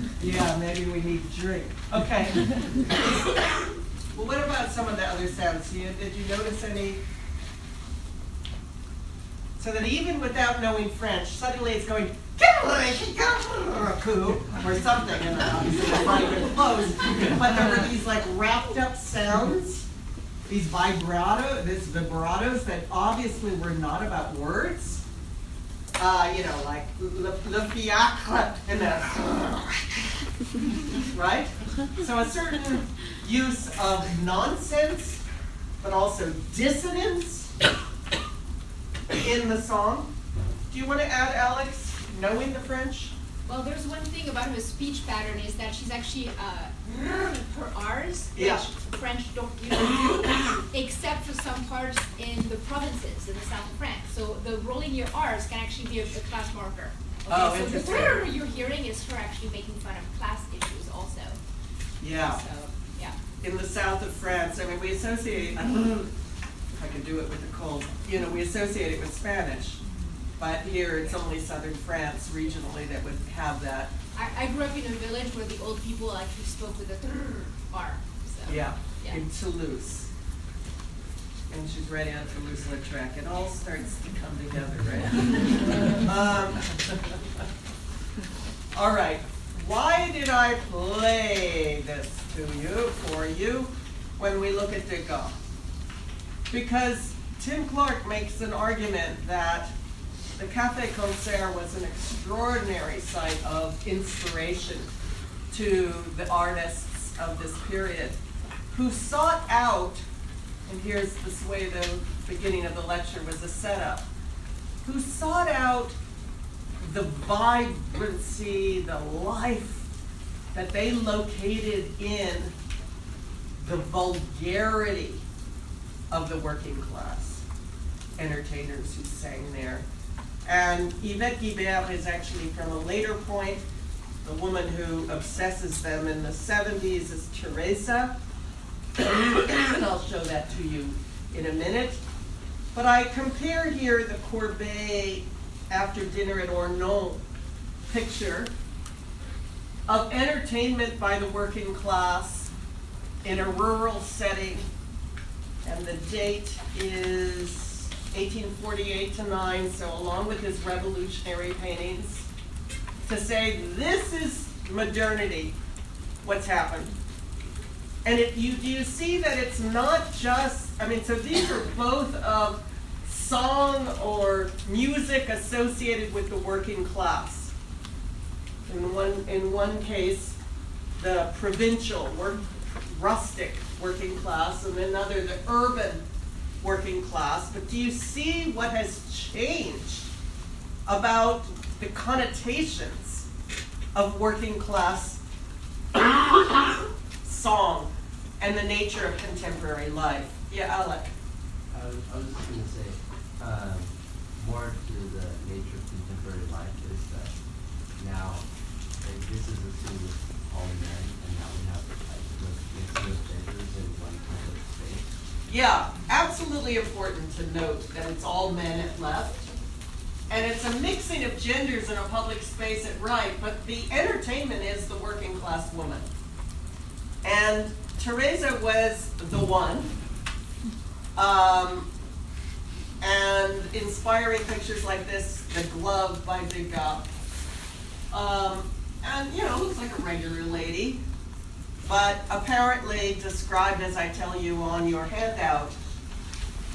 thinking. Yeah, maybe we need to drink. Okay. Well, what about some of the other sounds? Did you notice any? So that even without knowing French, suddenly it's going or something, and obviously it's not even close. But there were these like wrapped up sounds, these vibratos that obviously were not about words. You know, like le fiacre and the right? So a certain use of nonsense, but also dissonance in the song. Do you want to add, Alex, knowing the French? Well, there's one thing about her speech pattern is that she's actually her R's, which Yeah. French don't usually do, except for some parts in the provinces in the south of France. So the rolling your R's can actually be a class marker. Okay, Oh, so interesting. the brr you're hearing is her actually making fun of class issues also. Yeah. So, yeah. In the south of France, I mean, we associate if I could do it with a cold. You know, we associate it with Spanish, but here it's only southern France regionally that would have that. I grew up in a village where the old people actually spoke with a R. So, Yeah, yeah. in Toulouse. And she's right on Toulouse-Lautrec. It all starts to come together, right? All right. Why did I play this for you, when we look at Degas? Because Tim Clark makes an argument that the Café Concert was an extraordinary site of inspiration to the artists of this period, who sought out, and here's this way the beginning of the lecture was a setup, who sought out the vibrancy, the life that they located in the vulgarity of the working class entertainers who sang there. And Yvette Guibert is actually from a later point. The woman who obsesses them in the 70s is Teresa. And I'll show that to you in a minute. But I compare here the Courbet after dinner at Ornon picture of entertainment by the working class in a rural setting, and the date is 1848 to 9, so along with his revolutionary paintings, to say this is modernity, what's happened. And you see that it's not just, I mean, so these are both of song or music associated with the working class. In one case, the provincial, rustic working class, and another, the urban working class. But do you see what has changed about the connotations of working class song and the nature of contemporary life? Yeah, Alec. I was just going to say, more to the nature of contemporary life is that now, like, this is assumed with all men, and now we have like the mixing of genders in one public space. Yeah, absolutely important to note that it's all men at left. And it's a mixing of genders in a public space at right, but the entertainment is the working class woman. And Teresa was the one. And inspiring pictures like this, The Glove by Degas. And, you know, looks like a regular lady, but apparently described, as I tell you on your handout,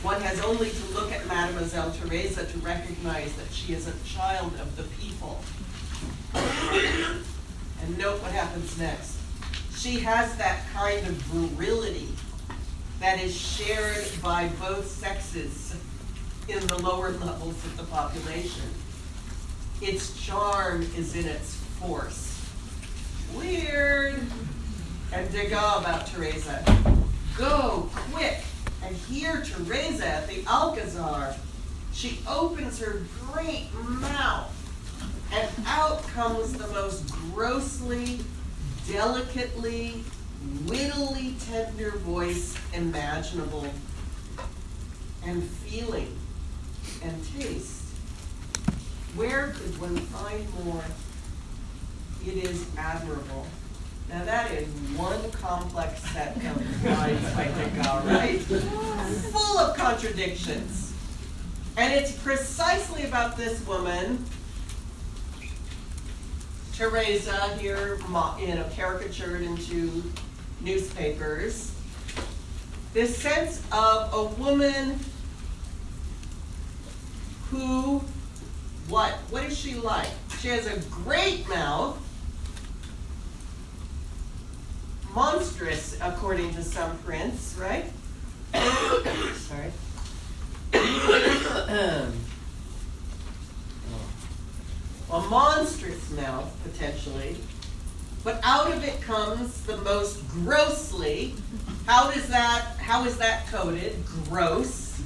one has only to look at Mademoiselle Teresa to recognize that she is a child of the people. And note what happens next. She has that kind of virility that is shared by both sexes in the lower levels of the population. Its charm is in its force. Weird. And Degas about Teresa. Go, quick, and hear Teresa at the Alcazar. She opens her great mouth, and out comes the most grossly, delicately, wittily tender voice imaginable, and feeling and taste. Where could one find more? It is admirable. Now that is one complex set of lines by Degas, right? Full of contradictions. And it's precisely about this woman, Teresa, here, you know, caricatured into newspapers. This sense of a woman who, what is she like? She has a great mouth, monstrous according to some prints, right? Sorry. A monstrous mouth, potentially, but out of it comes the most grossly. How is that coded? Gross.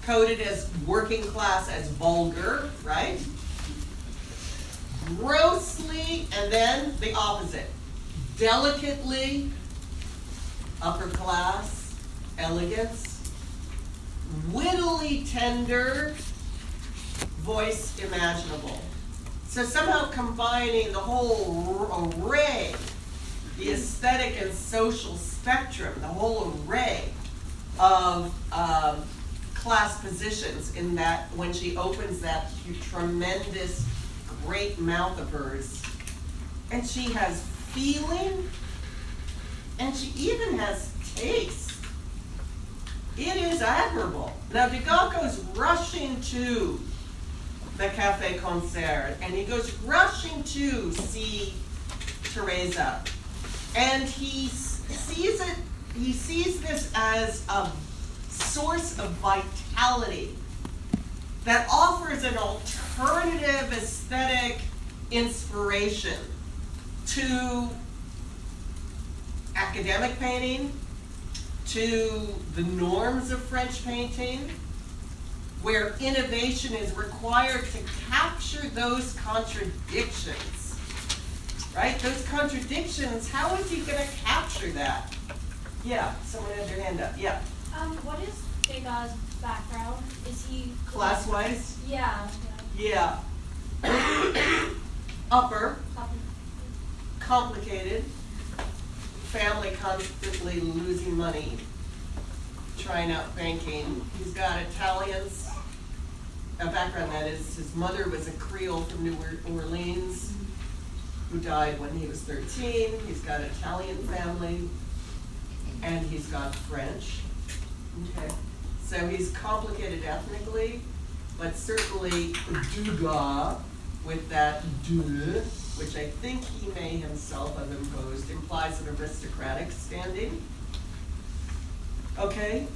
Coded as working class, as vulgar, right? Grossly, and then the opposite. Delicately, upper class, elegance. wittily tender voice imaginable. So somehow combining the whole array, the aesthetic and social spectrum, the whole array of class positions in that when she opens that tremendous, great mouth of hers, and she has feeling, and she even has taste. It is admirable. Now Degas goes rushing to the Café Concert, and he goes rushing to see Teresa, and he sees this as a source of vitality that offers an alternative aesthetic inspiration to academic painting, to the norms of French painting, where innovation is required to capture those contradictions, right? Those contradictions, how is he gonna capture that? Yeah, someone had their hand up, yeah. What is Degas' background? Is he Class-wise? Yeah. Yeah. Upper, complicated, family constantly losing money, trying out banking. He's got Italians, a background that is, his mother was a Creole from New Orleans who died when he was 13. He's got an Italian family, and he's got French. Okay, so he's complicated ethnically, but certainly Degas, with that de, which I think he may himself have imposed, implies an aristocratic standing. Okay,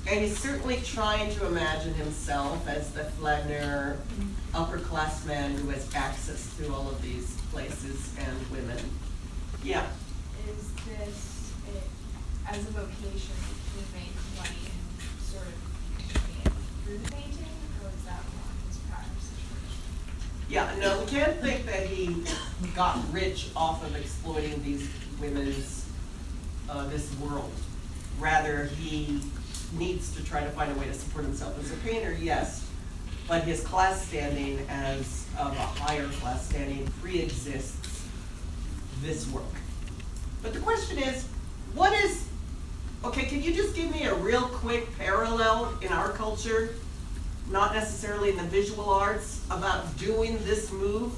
and he's certainly trying to imagine himself as the flaneur, upper-class man who has access to all of these places and women. Yeah. Is this as a vocation, he make money and sort of pay it through the painting, or is that more his prior situation? Yeah, no, we can't think that he got rich off of exploiting these women's, this world. Rather, he needs to try to find a way to support himself as a painter, yes, but his class standing as of a higher class standing pre-exists this work. But the question is, what is, okay, can you just give me a real quick parallel in our culture, not necessarily in the visual arts, about doing this move?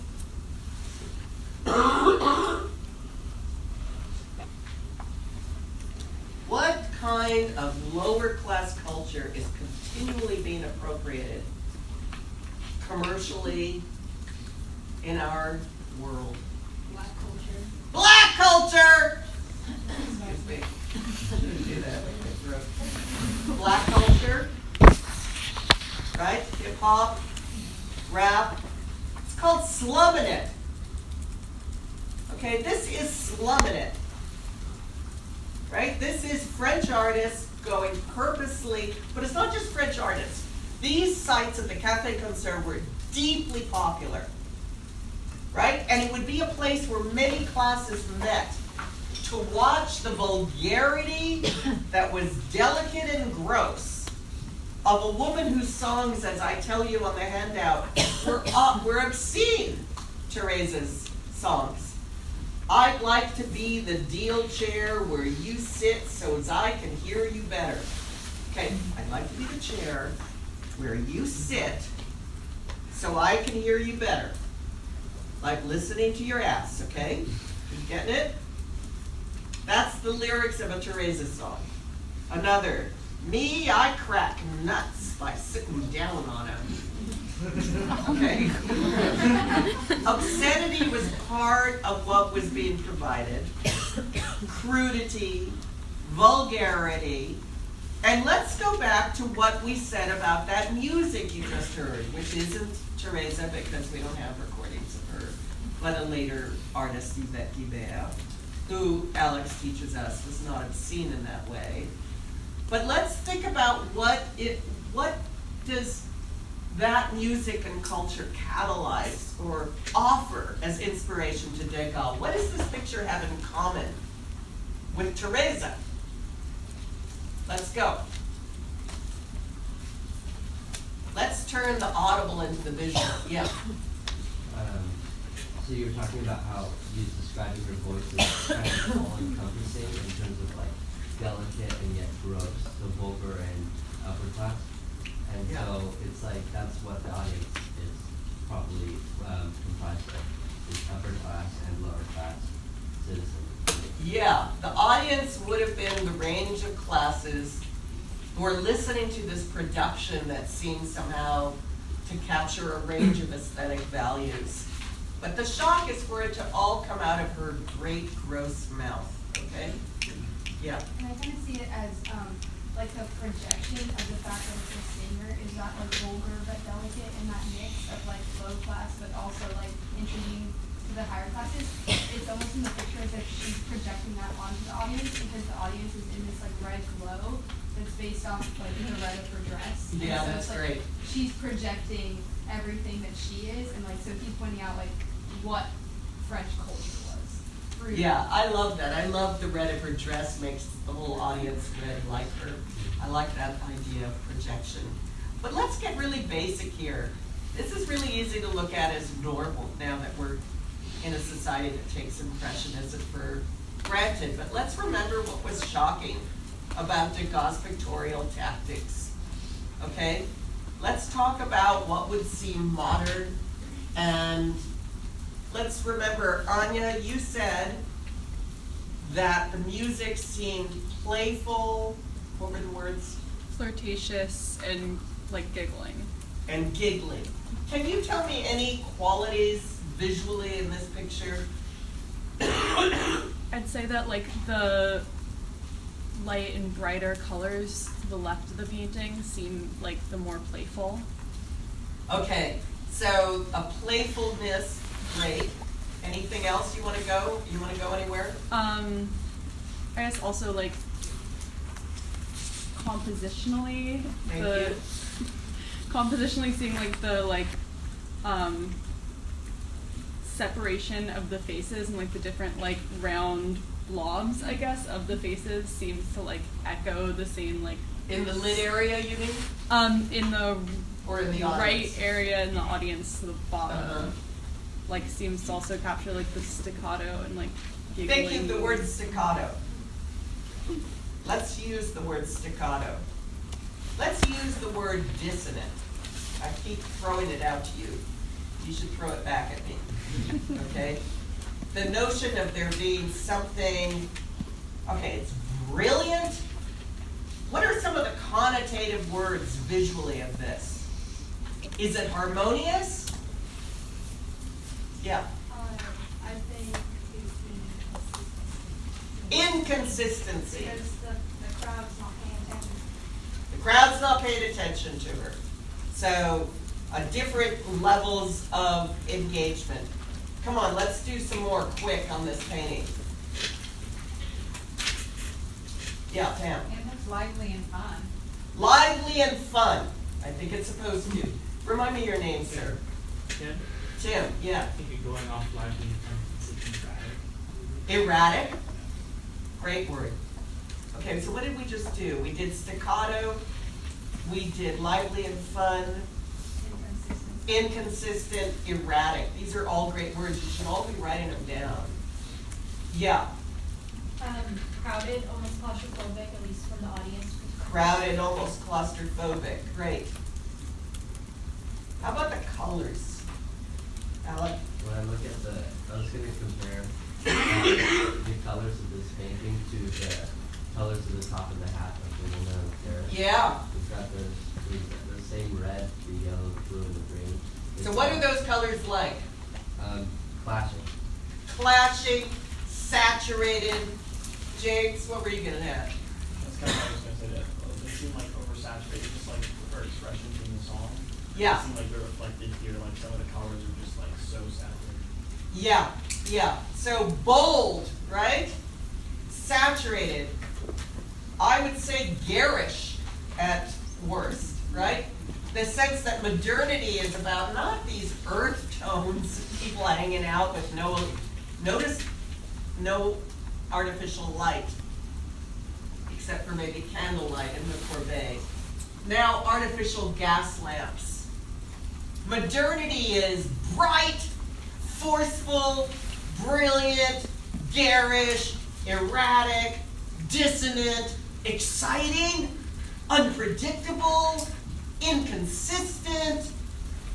What kind of lower class culture is continually being appropriated commercially in our world? Black culture. Black culture! Excuse me. Shouldn't do that with my throat. Black culture, right? Hip hop, rap. It's called slumming it. Okay, this is slumming it. Right? This is French artists going purposely, but it's not just French artists. These sites at the Café Concert were deeply popular, right? And it would be a place where many classes met to watch the vulgarity that was delicate and gross of a woman whose songs, as I tell you on the handout, were obscene, Teresa's songs. I'd like to be the deal chair where you sit so as I can hear you better. Okay, I'd like to be the chair where you sit so I can hear you better. Like listening to your ass, okay? You getting it? That's the lyrics of a Teresa song. Another, me, I crack nuts by sitting down on him. Okay. Obscenity was part of what was being provided. Crudity, vulgarity. And let's go back to what we said about that music you just heard, which isn't Teresa because we don't have recordings of her, but a later artist, Yvette Guibert, who Alex teaches us was not obscene in that way. But let's think about what does that music and culture catalyze or offer as inspiration to Degas? What does this picture have in common with Teresa? Let's go. Let's turn the audible into the visual, yeah. So you were talking about how you describing her voice as kind of all-encompassing in terms of like delicate and yet gross, so vulgar and upper class. And Yeah. so it's like that's what the audience is probably comprised of, is upper class and lower class citizens. Yeah, the audience would have been the range of classes who are listening to this production that seems somehow to capture a range of aesthetic values. But the shock is for it to all come out of her great gross mouth, okay? Yeah. And I kind of see it as, like the projection of the fact that it's a singer is not like vulgar but delicate in that mix of like low class but also like intriguing to the higher classes. It's almost in the picture as if she's projecting that onto the audience because the audience is in this like red glow that's based off like the red of her dress. And Yeah, so that's it's, like, great. She's projecting everything that she is and like so he's pointing out like what French culture was. through Yeah, I love that. I love the red of her dress makes the whole audience red like her. I like that idea of projection. But let's get really basic here. This is really easy to look at as normal now that we're in a society that takes impressionism for granted. But let's remember what was shocking about Degas' pictorial tactics. Okay? Let's talk about what would seem modern, and let's remember, Anya, you said that the music seemed playful. What were the words? Flirtatious and like giggling. And giggling. Can you tell me any qualities visually in this picture? I'd say that like the light and brighter colors to the left of the painting seem like the more playful. Okay, so a playfulness, great. Anything else you want to go? You want to go anywhere? I guess also like compositionally, Thank the you. compositionally seeing like the separation of the faces and like the different like round blobs, I guess, of the faces seems to like echo the same like In the lid area, you mean? in the Or in the right audience? area in the audience to the bottom. Uh-huh. Like seems to also capture like the staccato and like giggling. Thank you, the word staccato. Let's use the word staccato. Let's use the word dissonant. I keep throwing it out to you. You should throw it back at me, okay? The notion of there being something, okay, it's brilliant. What are some of the connotative words visually of this? Is it harmonious? Yeah. I think it's Inconsistency. because the crowd's not paying attention. The crowd's not paying attention to her. So, different levels of engagement. Come on, let's do some more quick on this painting. Yeah, Pam. It looks lively and fun. Lively and fun. I think it's supposed to. Remind me your name, sir. Tim, Tim, yeah. I think you're going off lively and fun, it's erratic. Erratic. Great word. Okay, so what did we just do? We did staccato. We did lively and fun. Inconsistent, erratic. These are all great words. You should all be writing them down. Yeah. Crowded, almost claustrophobic, at least from the audience. Crowded, almost claustrophobic. Great. How about the colors? Alec? When I look at I was gonna compare the colors of this painting to the colors of the top of the hat of the woman on the terrace. Yeah. We've got the same red, the yellow, blue, and the green. So what are those colors like? Clashing. Clashing, saturated. James, what were you gonna add? That's kind of what I was gonna say, that they seem like oversaturated, just like her expressions in the song. Yeah. They seem like they're reflected here, like some of the colors are just like so saturated. Yeah, yeah. So bold, right? Saturated. I would say garish at worst, right? The sense that modernity is about not these earth tones, people hanging out with no artificial light, except for maybe candlelight in the Courbet. Now artificial gas lamps. Modernity is bright, forceful, brilliant, garish, erratic, dissonant, exciting, unpredictable, inconsistent,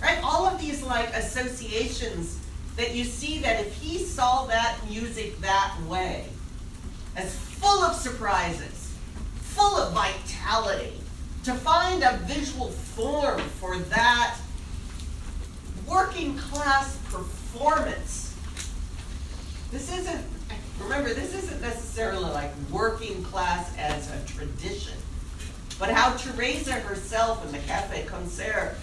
right? All of these like associations that you see that if he saw that music that way, as full of surprises, full of vitality, to find a visual form for that working class performance. Remember, this isn't necessarily like working class as a tradition, but how Teresa herself in the Café Concert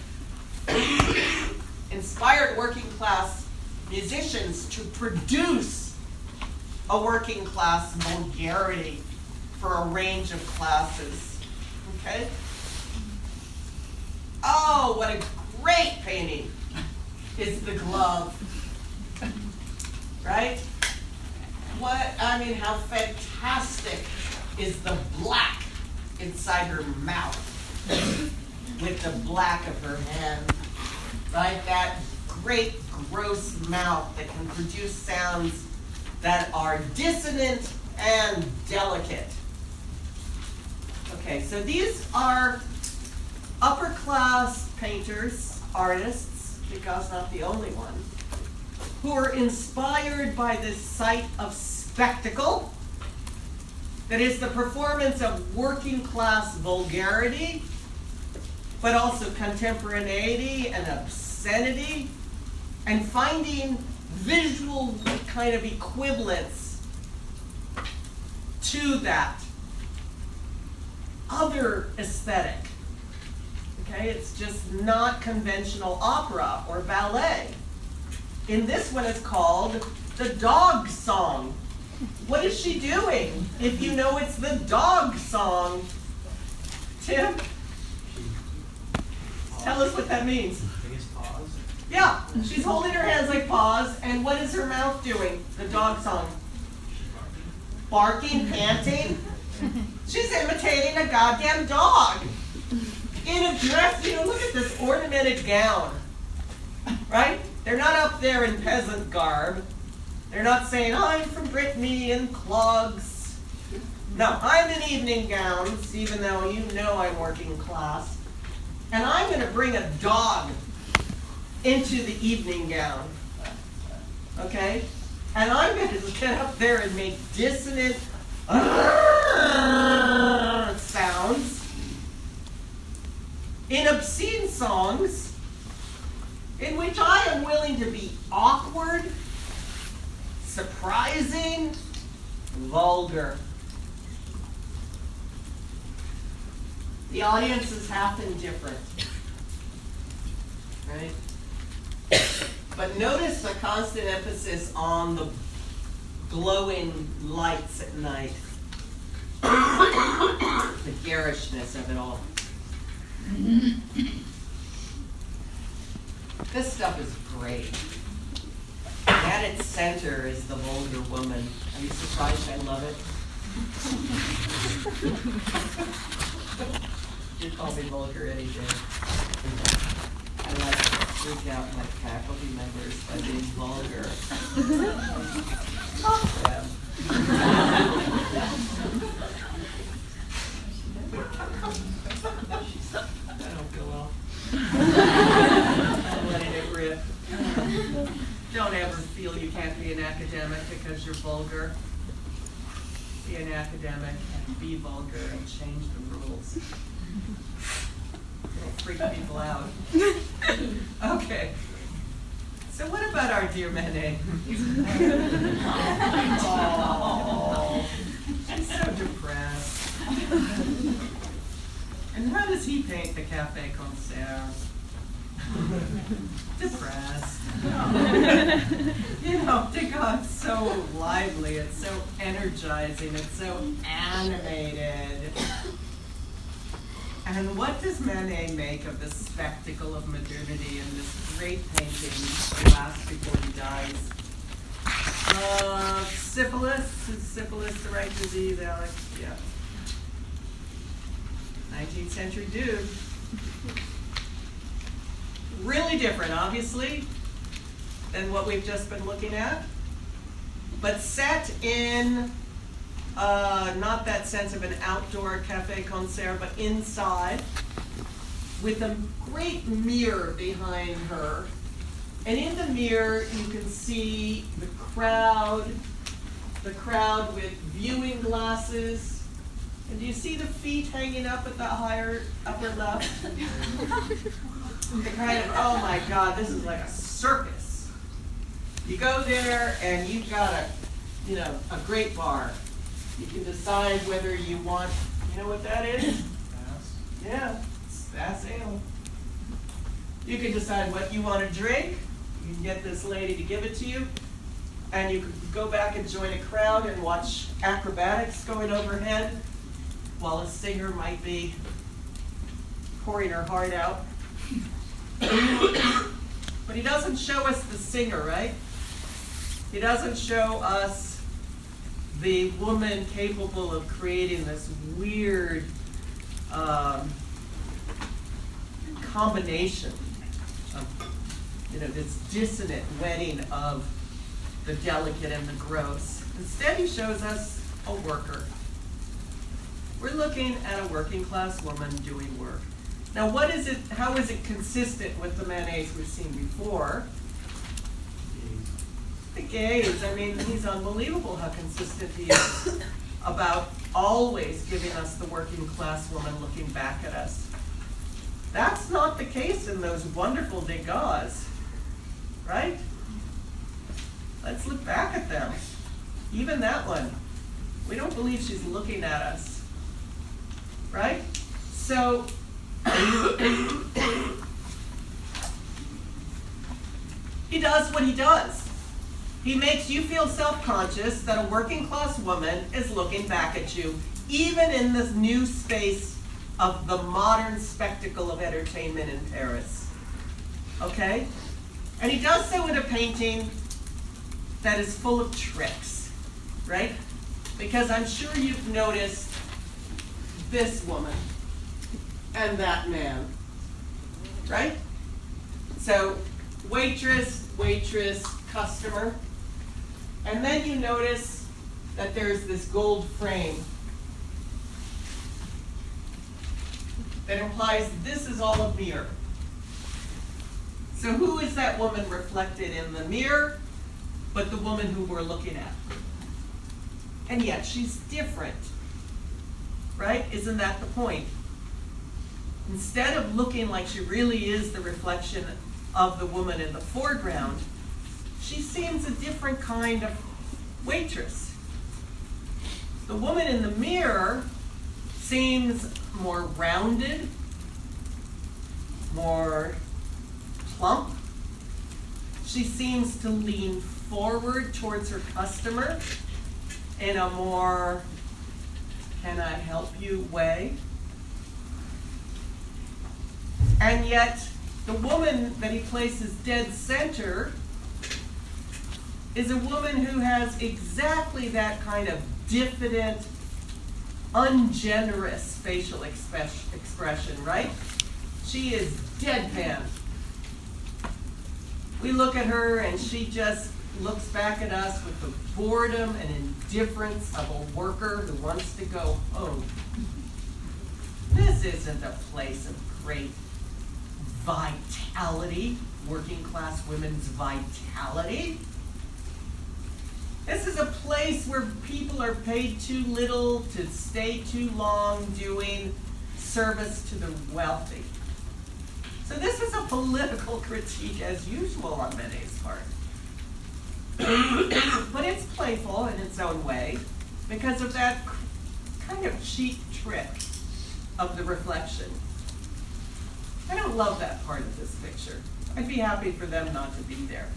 inspired working class musicians to produce a working class vulgarity for a range of classes. Okay? Oh, what a great painting is the glove. Right? How fantastic is the black inside her mouth with the black of her hand, right? That great gross mouth that can produce sounds that are dissonant and delicate. Okay, so these are upper class painters, artists, because not the only one, who are inspired by this sight of spectacle, that is the performance of working class vulgarity, but also contemporaneity and obscenity, and finding visual kind of equivalents to that other aesthetic. Okay, it's just not conventional opera or ballet. In this one, it's called the dog song. What is she doing if you know it's the dog song? Tim? Tell us what that means. I guess pause. Yeah, she's holding her hands like paws, and what is her mouth doing? The dog song. Barking, panting. She's imitating a goddamn dog. In a dress, look at this ornamented gown. Right? They're not up there in peasant garb. They're not saying, I'm from Brittany in clogs. No, I'm in evening gowns, even though you know I'm working class. And I'm going to bring a dog into the evening gown. Okay? And I'm going to get up there and make dissonant sounds in obscene songs in which I am willing to be awkward, surprising, vulgar. The audience is half indifferent, right? But notice the constant emphasis on the glowing lights at night, the garishness of it all. This stuff is great. And at its center is the vulgar woman. Are you surprised I love it? You call me vulgar any day. I like to freak out my faculty members by being vulgar. Fuck them. I don't feel well. I'm letting it rip. Don't ever feel you can't be an academic because you're vulgar. Be an academic and be vulgar and change the rules. It'll freak people out. Okay. So what about our dear Manet? Oh, she's so depressed. And how does he paint the Café Concert? Depressed. To God, it's so lively, it's so energizing, it's so animated. And what does Manet make of the spectacle of modernity in this great painting, the last before he dies? Syphilis? Is syphilis the right disease, Alex? Yeah. 19th century dude. Really different, obviously, than what we've just been looking at, but set in not that sense of an outdoor cafe concert, but inside, with a great mirror behind her. And in the mirror, you can see the crowd with viewing glasses. And do you see the feet hanging up at the upper left? The kind of, oh my God, this is like a circus. You go there and you've got a great bar. You can decide whether you want, you know what that is? Bass. Yeah, it's Bass Ale. You can decide what you want to drink. You can get this lady to give it to you. And you can go back and join a crowd and watch acrobatics going overhead while a singer might be pouring her heart out. But he doesn't show us the singer, right? He doesn't show us the woman capable of creating this weird combination of, this dissonant wedding of the delicate and the gross. Instead, he shows us a worker. We're looking at a working class woman doing work. Now, how is it consistent with the Manets we've seen before? The gaze, I mean, he's unbelievable how consistent he is about always giving us the working class woman looking back at us. That's not the case in those wonderful Degas, right? Let's look back at them. Even that one. We don't believe she's looking at us, right? So, he does what he does. He makes you feel self-conscious that a working class woman is looking back at you, even in this new space of the modern spectacle of entertainment in Paris. Okay? And he does so in a painting that is full of tricks, right? Because I'm sure you've noticed this woman and that man, right? So, waitress, customer, and then you notice that there's this gold frame that implies this is all a mirror. So who is that woman reflected in the mirror but the woman who we're looking at? And yet she's different, right? Isn't that the point? Instead of looking like she really is the reflection of the woman in the foreground, she seems a different kind of waitress. The woman in the mirror seems more rounded, more plump. She seems to lean forward towards her customer in a more, can I help you way? And yet, the woman that he places dead center is a woman who has exactly that kind of diffident, ungenerous facial expression, right? She is deadpan. We look at her and she just looks back at us with the boredom and indifference of a worker who wants to go home. This isn't a place of great vitality, working class women's vitality. This is a place where people are paid too little to stay too long doing service to the wealthy. So this is a political critique as usual on Manet's part. But it's playful in its own way because of that kind of cheap trick of the reflection. I don't love that part of this picture. I'd be happy for them not to be there.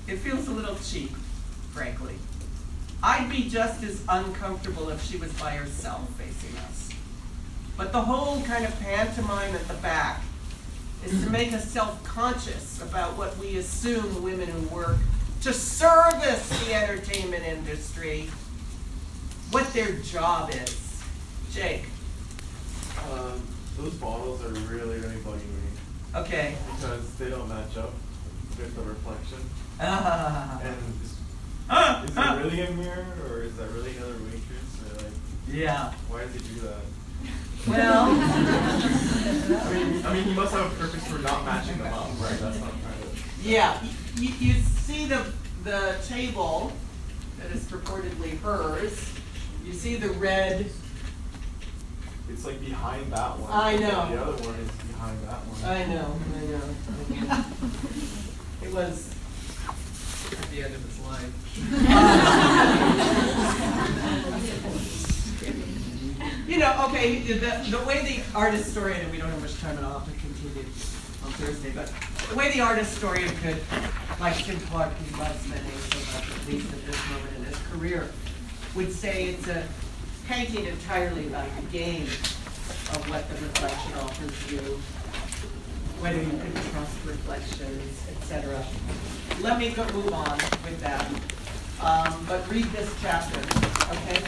It feels a little cheap, frankly. I'd be just as uncomfortable if she was by herself facing us. But the whole kind of pantomime at the back is to make us self-conscious about what we assume women who work to service the entertainment industry, what their job is. Jake. Those bottles are really bugging me. Okay. Because they don't match up with the reflection. And is it really a mirror, or is that really another waitress, or like? Yeah. Why does he do that? Well. I mean, he must have a purpose for not matching them up, right? That's not kind of. Yeah, you see the table that is purportedly hers. You see the red. It's like behind that one. I know. The other one is behind that one. I know. It was At the end of its life. You know, okay, the way the art historian, and we don't have much time and I'll have to continue on Thursday, but the way the art historian could, like Tim Clark, who loves Manet so much, at least at this moment in his career, would say it's a painting entirely about the game of what the reflection offers you, whether you can trust reflections, etc. Let me move on with that. But read this chapter, okay?